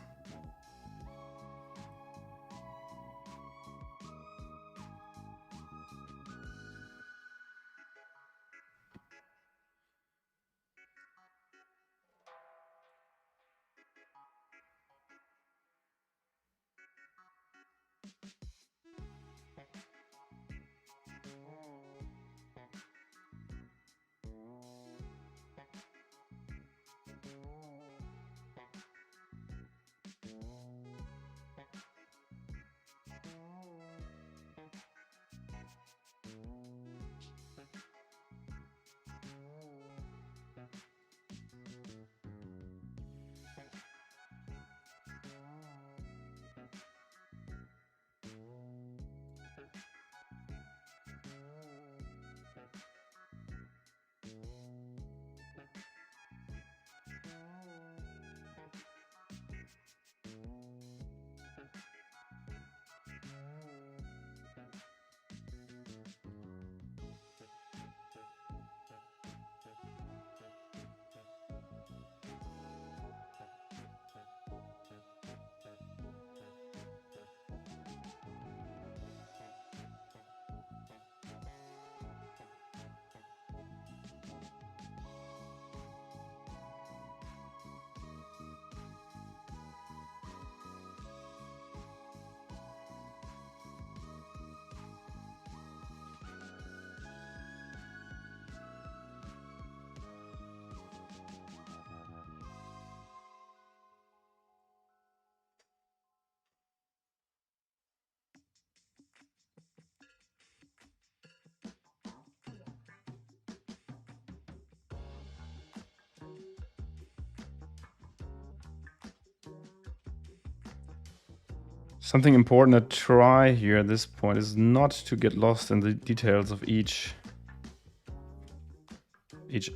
Something important to try here at this point is not to get lost in the details of each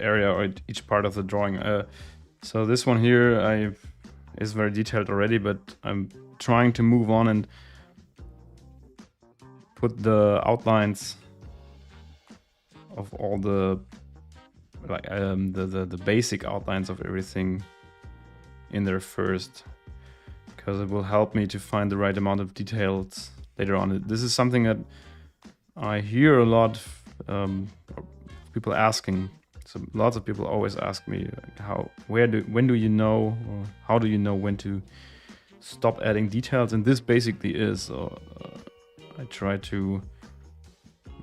area or each part of the drawing. So this one here is very detailed already, but I'm trying to move on and put the outlines of all the the basic outlines of everything in there first, because it will help me to find the right amount of details later on. This is something that I hear a lot people asking. So lots of people always ask me when do you know, or how do you know when to stop adding details? And this basically is I try to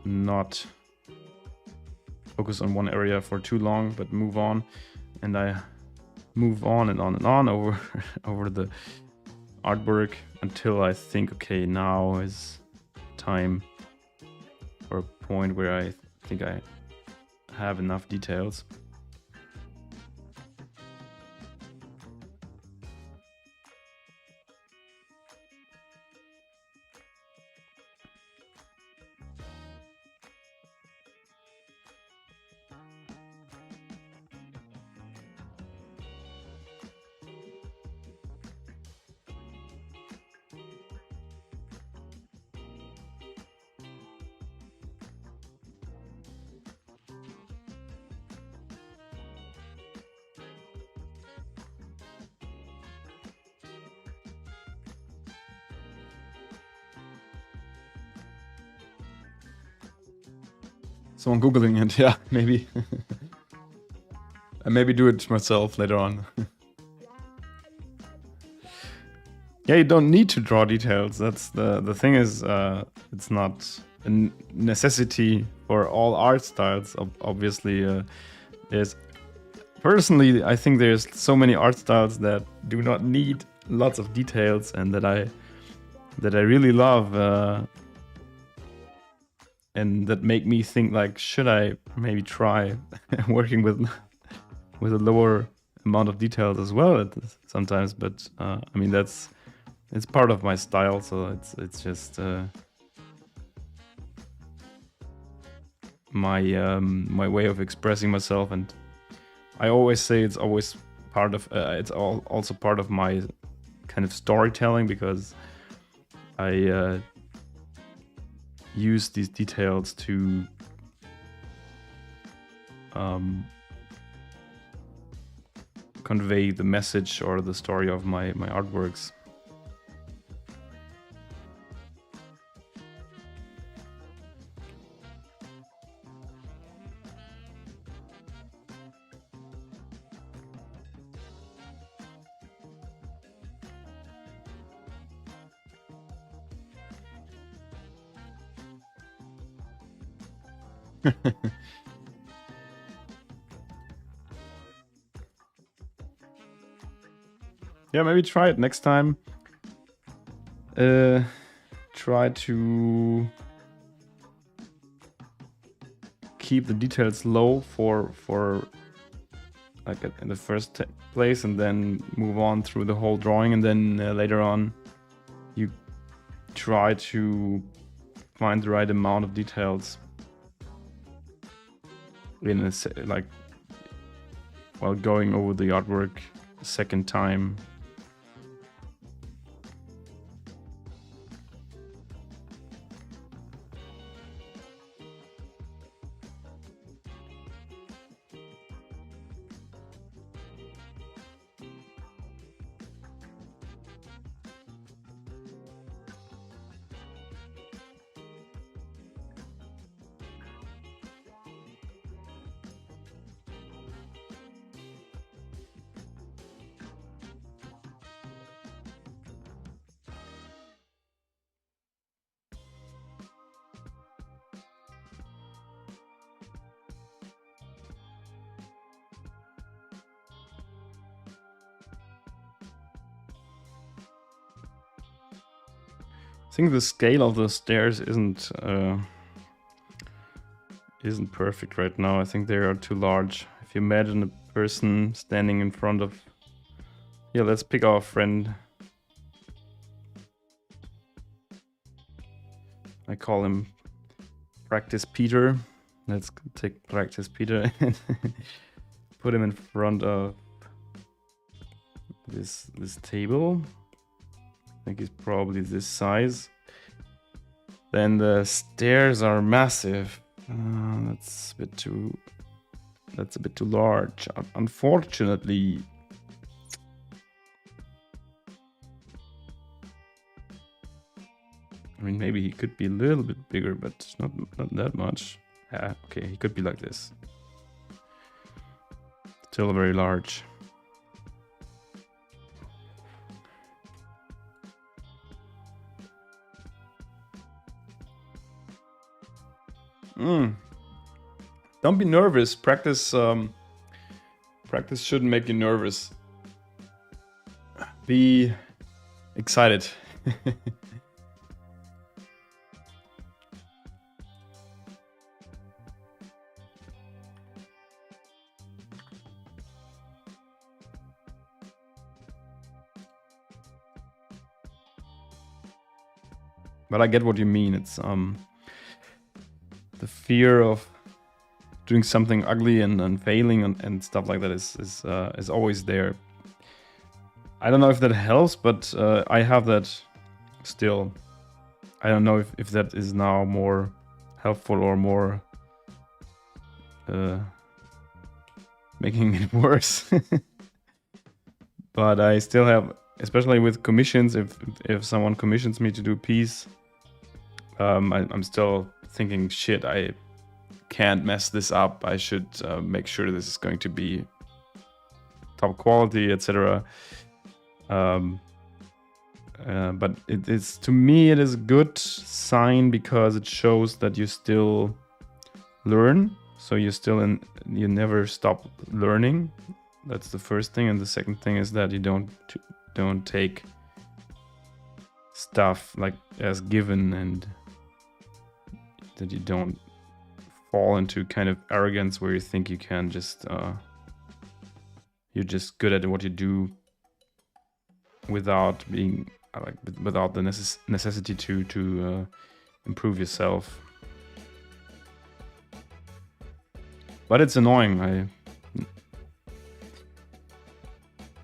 not focus on one area for too long, but move on, and I move on and on and on over over the artwork until I think, okay, now is time for a point where I think I have enough details. Someone Googling it, yeah, maybe. I maybe do it myself later on. Yeah, you don't need to draw details. That's the thing is, it's not a necessity for all art styles. Obviously, there's personally, I think there's so many art styles that do not need lots of details, and that I really love. And that make me think, like, should I maybe try working with a lower amount of details as well sometimes? But I mean, it's part of my style, so it's just my way of expressing myself. And I always say it's always part of also part of my kind of storytelling, because I use these details to convey the message or the story of my artworks. Yeah, maybe try it next time. Try to keep the details low for like in the first place, and then move on through the whole drawing, and then later on you try to find the right amount of details in like while going over the artwork a second time. I think the scale of the stairs isn't perfect right now. I think they are too large. If you imagine a person standing in front of, yeah, let's pick our friend. I call him Practice Peter. Let's take Practice Peter and put him in front of this table. I think he's probably this size. Then the stairs are massive. That's a bit too large, unfortunately. I mean, maybe he could be a little bit bigger, but not that much. Okay, he could be like this. Still very large. Don't be nervous. Practice shouldn't make you nervous. Be excited. But I get what you mean. It's the fear of doing something ugly and failing and stuff like that is always there. I don't know if that helps, but I have that still. I don't know if that is now more helpful or more making it worse. But I still have, especially with commissions, if someone commissions me to do a piece, I'm still thinking, shit, I can't mess this up. I should make sure this is going to be top quality, etc. But it is, to me, it is a good sign because it shows that you still learn. So you never stop learning. That's the first thing, and the second thing is that you don't take stuff like as given, and that you don't fall into kind of arrogance where you think you can just you're just good at what you do without being without the necessity to improve yourself. But it's annoying. I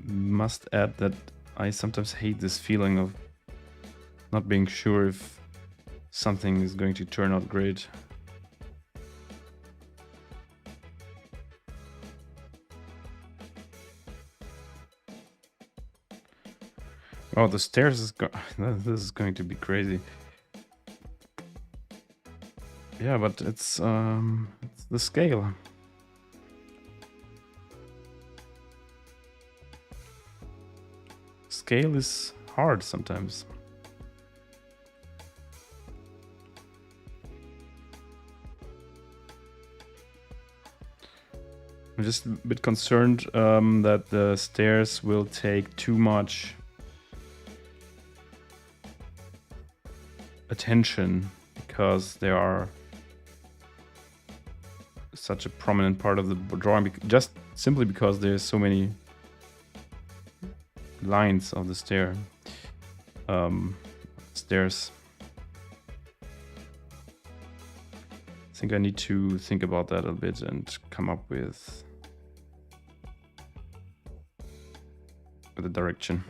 must add that I sometimes hate this feeling of not being sure if something is going to turn out great. Oh, the stairs is this is going to be crazy. Yeah, but it's the scale. Scale is hard sometimes. I'm just a bit concerned that the stairs will take too much attention because they are such a prominent part of the drawing, just simply because there's so many lines of the stairs. I think I need to think about that a bit and come up with a direction.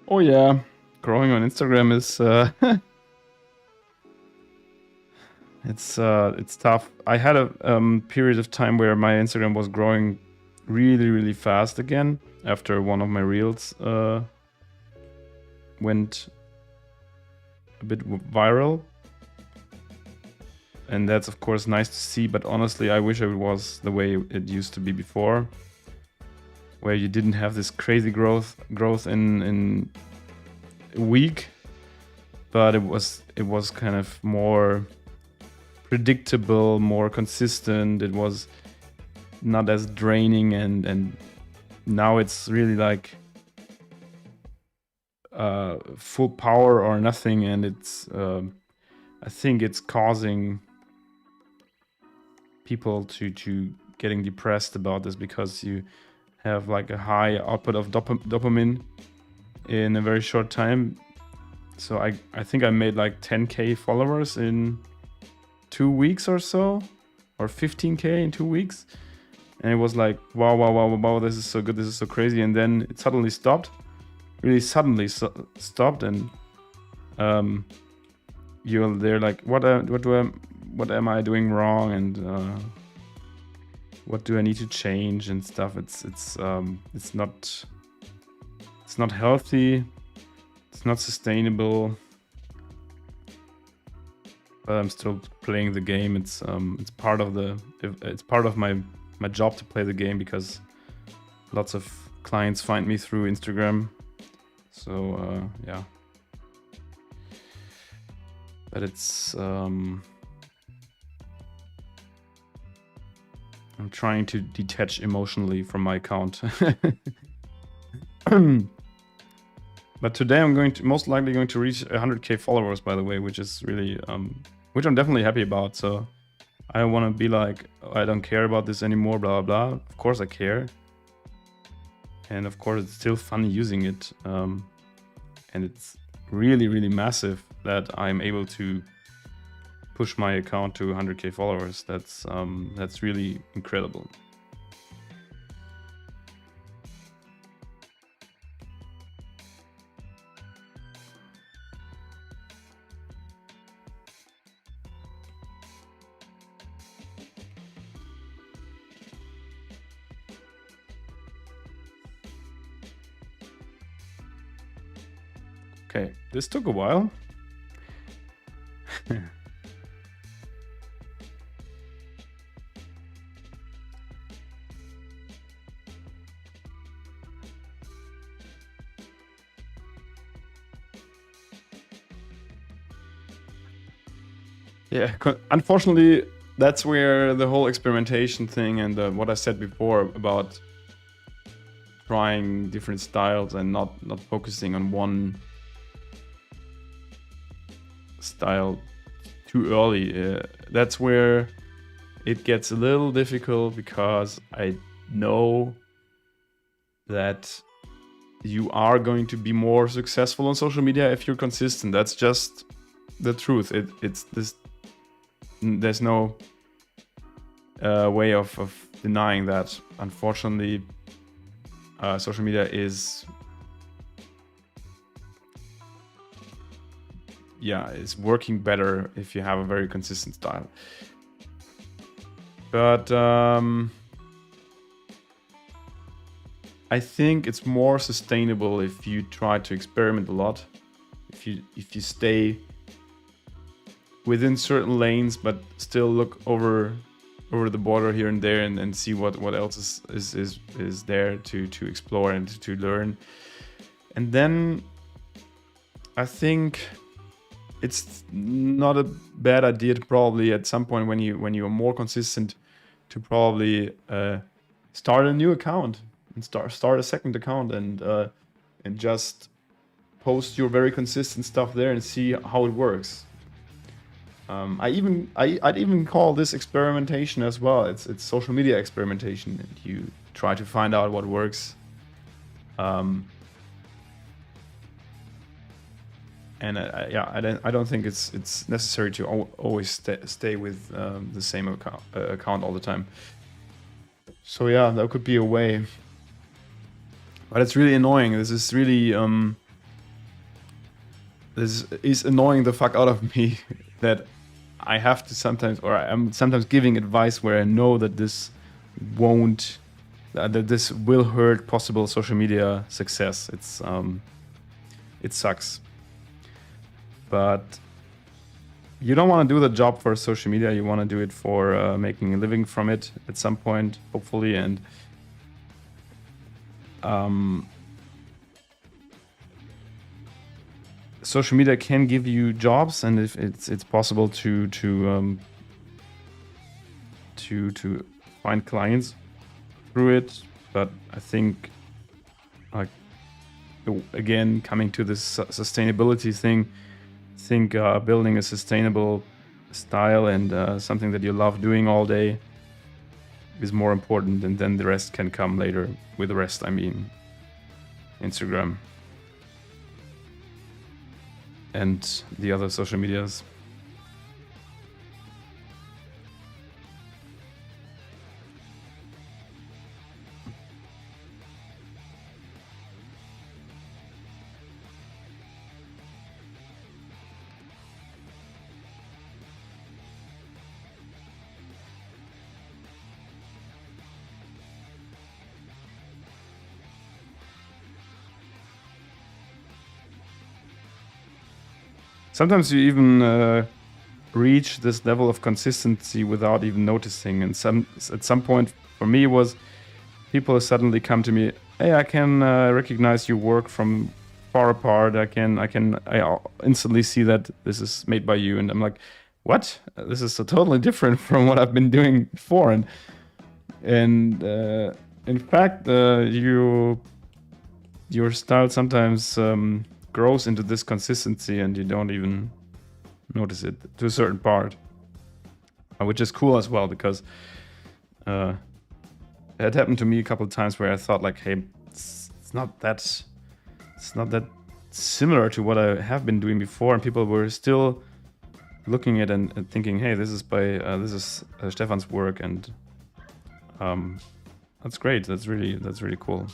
Oh yeah, growing on Instagram is it's tough. I had a period of time where my Instagram was growing really fast again after one of my reels went a bit viral, and that's of course nice to see. But honestly, I wish it was the way it used to be before, where you didn't have this crazy growth in a week, but it was kind of more predictable, more consistent. It was not as draining, and now it's really like full power or nothing, and it's I think it's causing people to getting depressed about this, because you have like a high output of dopamine in a very short time. So I think I made like 10k followers in 2 weeks or so, or 15k in 2 weeks, and it was like wow, this is so good, this is so crazy, and then it suddenly stopped, really suddenly stopped, and you're there like, what am I doing wrong, and what do I need to change and stuff. It's not healthy, it's not sustainable, but I'm still playing the game. It's part of my job to play the game, because lots of clients find me through Instagram. So yeah, but it's I'm trying to detach emotionally from my account. But today I'm most likely going to reach 100k followers, by the way, which is really which I'm definitely happy about. So I don't want to be like, oh, I don't care about this anymore, blah blah blah. Of course I care, and of course it's still fun using it, and it's really massive that I'm able to push my account to 100k followers. That's really incredible. Okay, this took a while. Yeah, unfortunately, that's where the whole experimentation thing and what I said before about trying different styles and not focusing on one style too early. That's where it gets a little difficult, because I know that you are going to be more successful on social media if you're consistent. That's just the truth. It's this. There's no way of denying that. Unfortunately, social media is working better if you have a very consistent style. But I think it's more sustainable if you try to experiment a lot. If you stay within certain lanes, but still look over the border here and there, and see what else is there to explore and to learn. And then I think it's not a bad idea to probably at some point, when you are more consistent, to probably start a new account and start a second account, and just post your very consistent stuff there and see how it works. I'd even call this experimentation as well. It's social media experimentation, and you try to find out what works. And I don't think it's necessary to always stay with the same account all the time. So yeah, that could be a way. But it's really annoying. This is really this is annoying the fuck out of me that I have to sometimes, or I'm sometimes giving advice where I know that this won't, that this will hurt possible social media success. It's it sucks. But you don't want to do the job for social media. You want to do it for making a living from it at some point, hopefully. And social media can give you jobs, and if it's possible to find clients through it. But I think, like, again, coming to this sustainability thing, think building a sustainable style and something that you love doing all day is more important, and then the rest can come later. With the rest, I mean Instagram and the other social medias. Sometimes you even reach this level of consistency without even noticing. And at some point, for me, was people suddenly come to me, "Hey, I can recognize your work from far apart. I instantly see that this is made by you." And I'm like, "What? This is so totally different from what I've been doing before." And in fact, your style sometimes grows into this consistency and you don't even notice it to a certain part, which is cool as well, because it happened to me a couple of times where I thought like, hey, it's not that similar to what I have been doing before, and people were still looking at it and thinking, hey, this is Stefan's work, and that's great. That's really cool.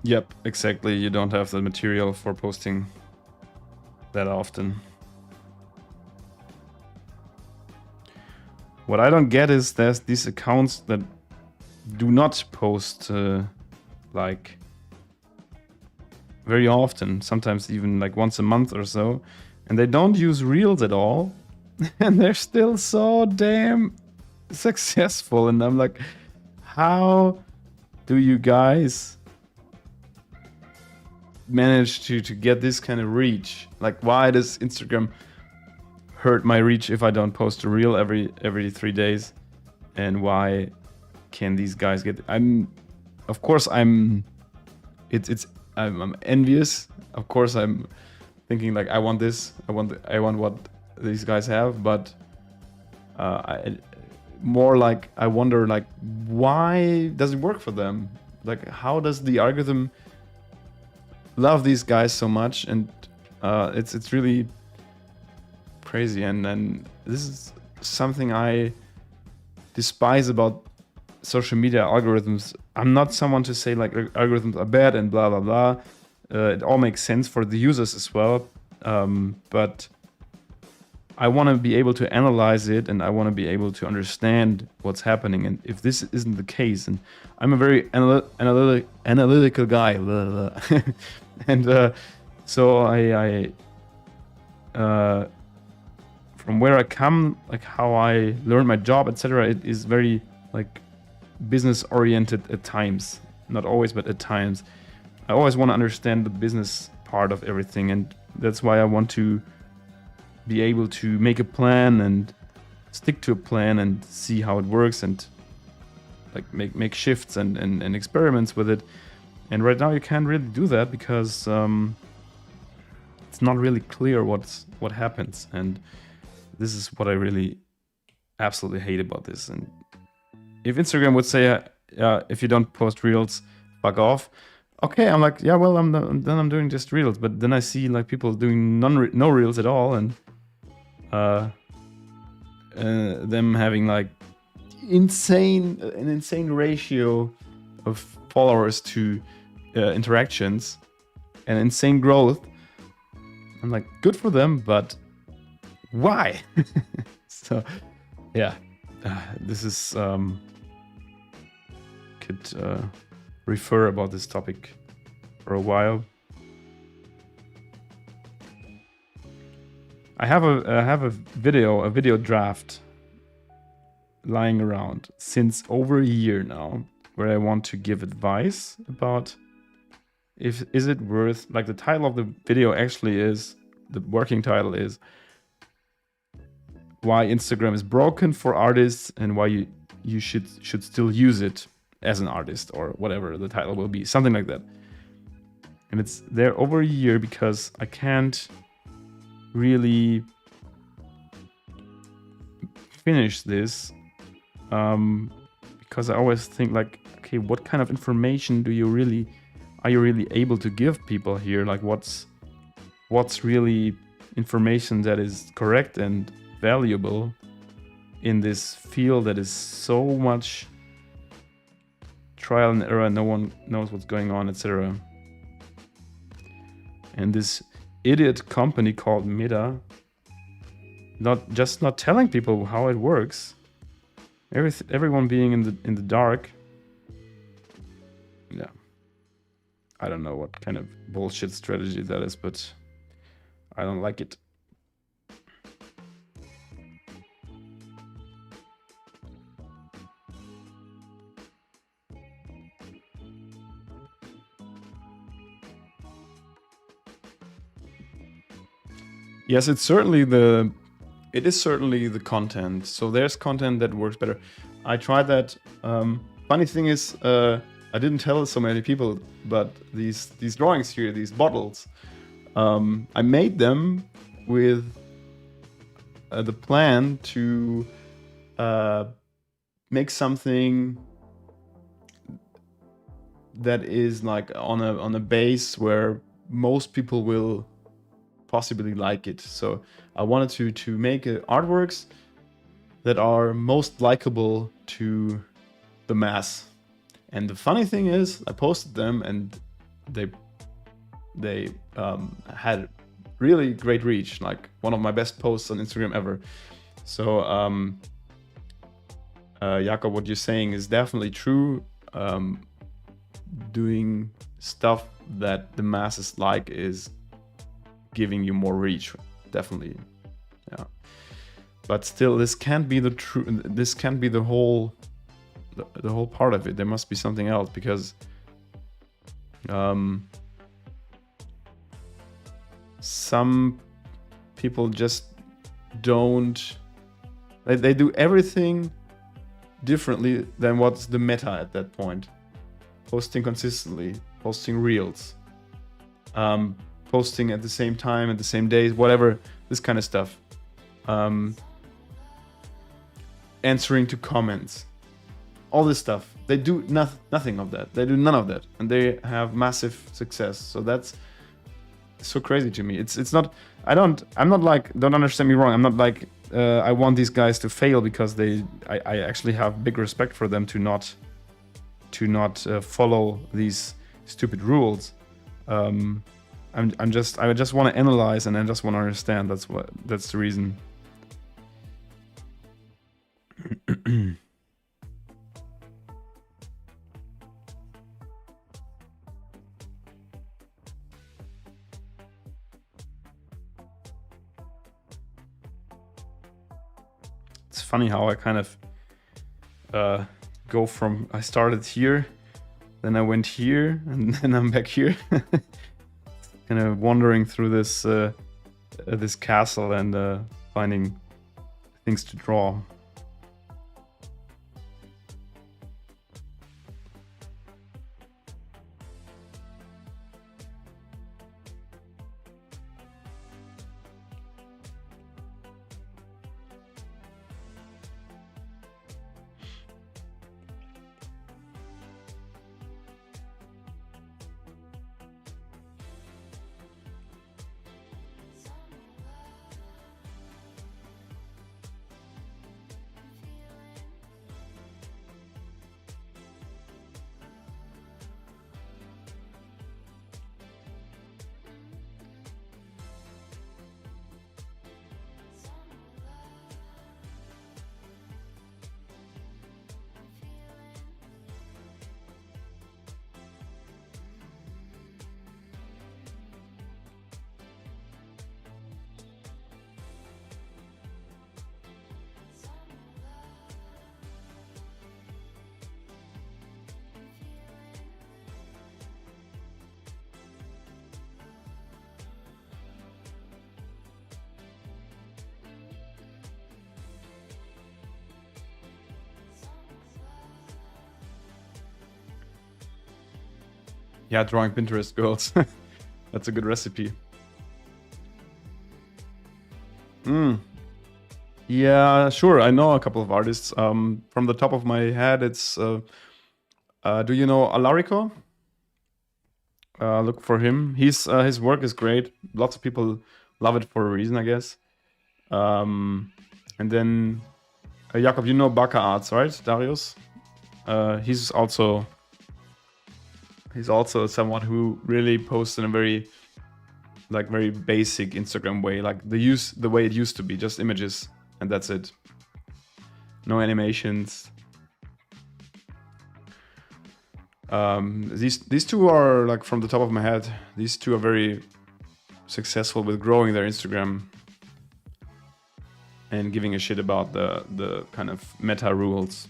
Yep, exactly. You don't have the material for posting that often. What I don't get is there's these accounts that do not post like very often, sometimes even like once a month or so, and they don't use Reels at all, and they're still so damn successful. And I'm like, how do you guys manage to get this kind of reach? Like, why does Instagram hurt my reach if I don't post a reel every 3 days? And why can these guys get? I'm envious. Of course, I'm thinking like, I want this. I want what these guys have. But I wonder like, why does it work for them? Like, how does the algorithm love these guys so much? And it's really crazy, and this is something I despise about social media algorithms. I'm not someone to say like algorithms are bad and blah blah blah. It all makes sense for the users as well, but I want to be able to analyze it, and I want to be able to understand what's happening. And if this isn't the case, and I'm a very analytical guy, blah, blah. And so I from where I come, like how I learned my job, etc., it is very like business oriented at times. Not always, but at times. I always want to understand the business part of everything, and that's why I want to be able to make a plan and stick to a plan and see how it works, and like make shifts and experiments with it. And right now you can't really do that because it's not really clear what happens. And this is what I really absolutely hate about this. And if Instagram would say, if you don't post reels, fuck off. Okay, I'm like, yeah, well, then I'm doing just reels. But then I see like people doing no reels at all, and them having like an insane ratio of followers to interactions and insane growth. I'm like, good for them, but why? So yeah, this is could refer about this topic for a while. I have a video draft lying around since over a year now, where I want to give advice about is it worth, like, the title of the video actually is, the working title is why Instagram is broken for artists and why you should still use it as an artist, or whatever the title will be, something like that. And it's there over a year because I can't really finish this, because I always think, like, okay, what kind of information are you really able to give people here? Like, what's really information that is correct and valuable in this field that is so much trial and error, no one knows what's going on, etc. And this idiot company called Meta not telling people how it works, everyone being in the dark. Yeah, I don't know what kind of bullshit strategy that is, but I don't like it. Yes, it is certainly the content. So there's content that works better. I tried that. Funny thing is, I didn't tell so many people, but these drawings here, these bottles, I made them with the plan to make something that is like on a base where most people will possibly like it. So I wanted to make artworks that are most likable to the mass. And the funny thing is, I posted them and they had really great reach, like one of my best posts on Instagram ever. So Jakob, what you're saying is definitely true. Doing stuff that the masses like is giving you more reach, definitely. Yeah, but still, this can't be the whole part of it. There must be something else, because some people just don't, they do everything differently than what's the meta at that point. Posting consistently, posting reels, posting at the same time, at the same days, whatever, this kind of stuff. Answering to comments, all this stuff. They do nothing of that. They do none of that, and they have massive success. So that's so crazy to me. It's not. I'm not like. Don't understand me wrong. I'm not like. I want these guys to fail because I actually have big respect for them to not follow these stupid rules. I just want to analyze, and I just want to understand. That's the reason. It's funny how I kind of go from, I started here, then I went here, and then I'm back here. Kind of wandering through this castle and finding things to draw. Yeah, drawing Pinterest girls. That's a good recipe. Yeah, sure. I know a couple of artists. From the top of my head, it's do you know Alarico? Look for him. His work is great. Lots of people love it for a reason, I guess. And then Jakob, you know Baka Arts, right? Darius. He's also someone who really posts in a very basic Instagram way, like the way it used to be, just images and that's it. No animations. These two are, like, from the top of my head, these two are very successful with growing their Instagram and giving a shit about the kind of meta rules.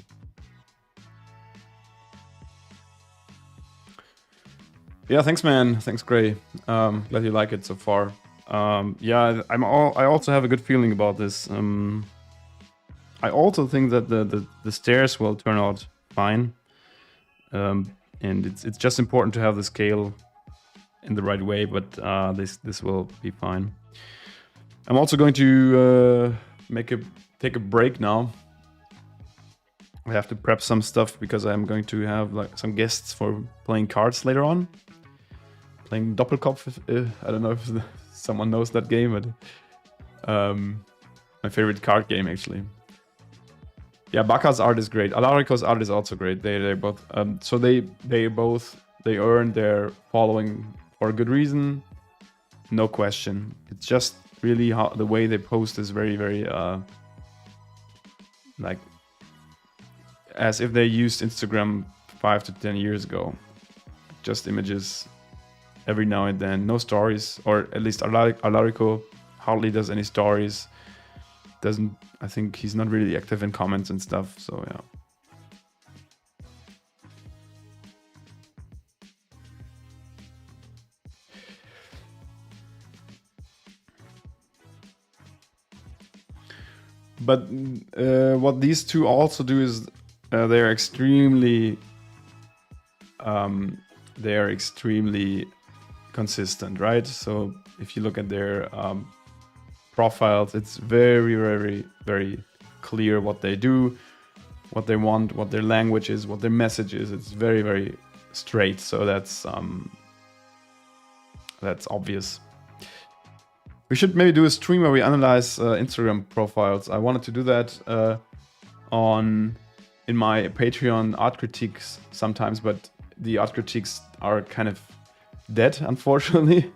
Yeah, thanks, man. Thanks, Gray. Glad you like it so far. Yeah, I also have a good feeling about this. I also think that the stairs will turn out fine. And it's just important to have the scale in the right way, but this will be fine. I'm also going to take a break now. I have to prep some stuff because I'm going to have like some guests for playing cards later on. Playing Doppelkopf. I don't know if someone knows that game, but my favorite card game actually. Yeah, Baka's art is great. Alarico's art is also great. They both so they earn their following for a good reason, no question. It's just really how the way they post is very like as if they used Instagram 5 to 10 years ago. Just images every now and then, no stories, or at least Alarico hardly does any stories. I think he's not really active in comments and stuff, so yeah. But what these two also do is they're extremely consistent, right? So if you look at their profiles, it's very clear what they do, what they want, what their language is, what their message is. It's very straight, so that's obvious. We should maybe do a stream where we analyze Instagram profiles. I wanted to do that in my Patreon art critiques sometimes, but the art critiques are kind of dead, unfortunately,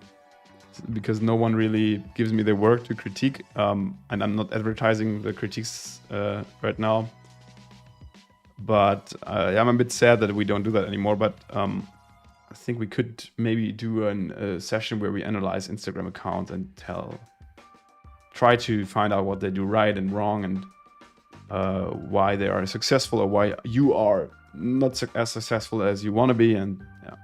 because no one really gives me their work to critique, and I'm not advertising the critiques right now. But I'm a bit sad that we don't do that anymore, but I think we could maybe do a session where we analyze Instagram accounts and try to find out what they do right and wrong, and why they are successful or why you are not as successful as you want to be, and yeah.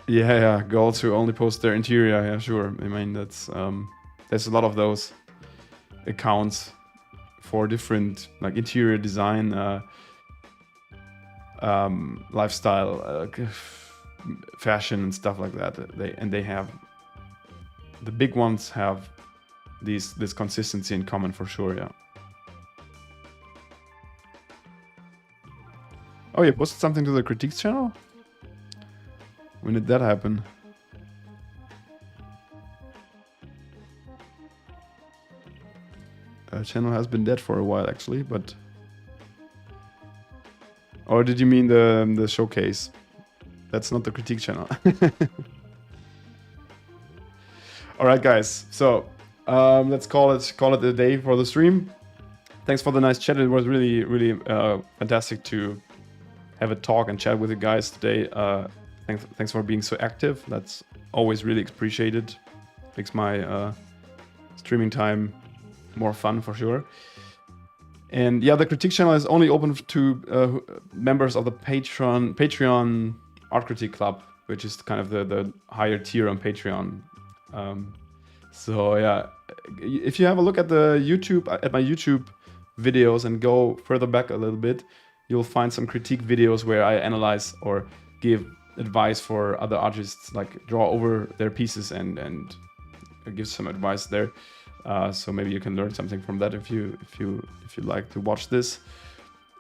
Yeah, girls who only post their interior, yeah, sure. I mean, that's there's a lot of those accounts for different, like, interior design, lifestyle, fashion and stuff like that. They have, the big ones have this consistency in common for sure, yeah. Oh, you posted something to the critiques channel? When did that happen? Channel has been dead for a while, actually, but... Or did you mean the showcase? That's not the critique channel. All right, guys. So let's call it a day for the stream. Thanks for the nice chat. It was really fantastic to have a talk and chat with you guys today. Thanks for being so active. That's always really appreciated. Makes my streaming time more fun for sure. And yeah, the critique channel is only open to members of the Patreon Art Critique Club, which is kind of the higher tier on Patreon. So yeah, if you have a look at the YouTube, at my YouTube videos and go further back a little bit, you'll find some critique videos where I analyze or give advice for other artists, like draw over their pieces and give some advice there. So maybe you can learn something from that if you like to watch this.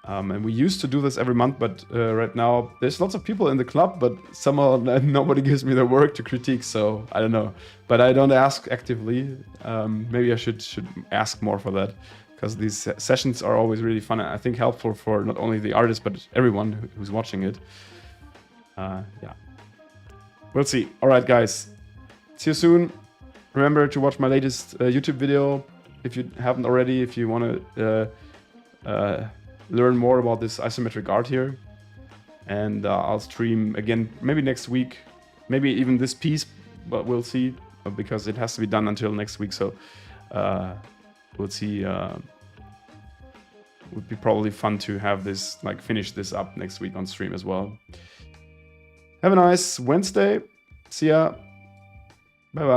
And we used to do this every month, but right now there's lots of people in the club, but somehow nobody gives me their work to critique, so I don't know. But I don't ask actively. Maybe I should ask more for that, because these sessions are always really fun and I think helpful for not only the artist, but everyone who's watching it. Yeah. We'll see. All right, guys. See you soon. Remember to watch my latest YouTube video if you haven't already, if you want to learn more about this isometric art here. And I'll stream again maybe next week, maybe even this piece, but we'll see, because it has to be done until next week. So we'll see. Would be probably fun to have this, like, finish this up next week on stream as well. Have a nice Wednesday. See ya.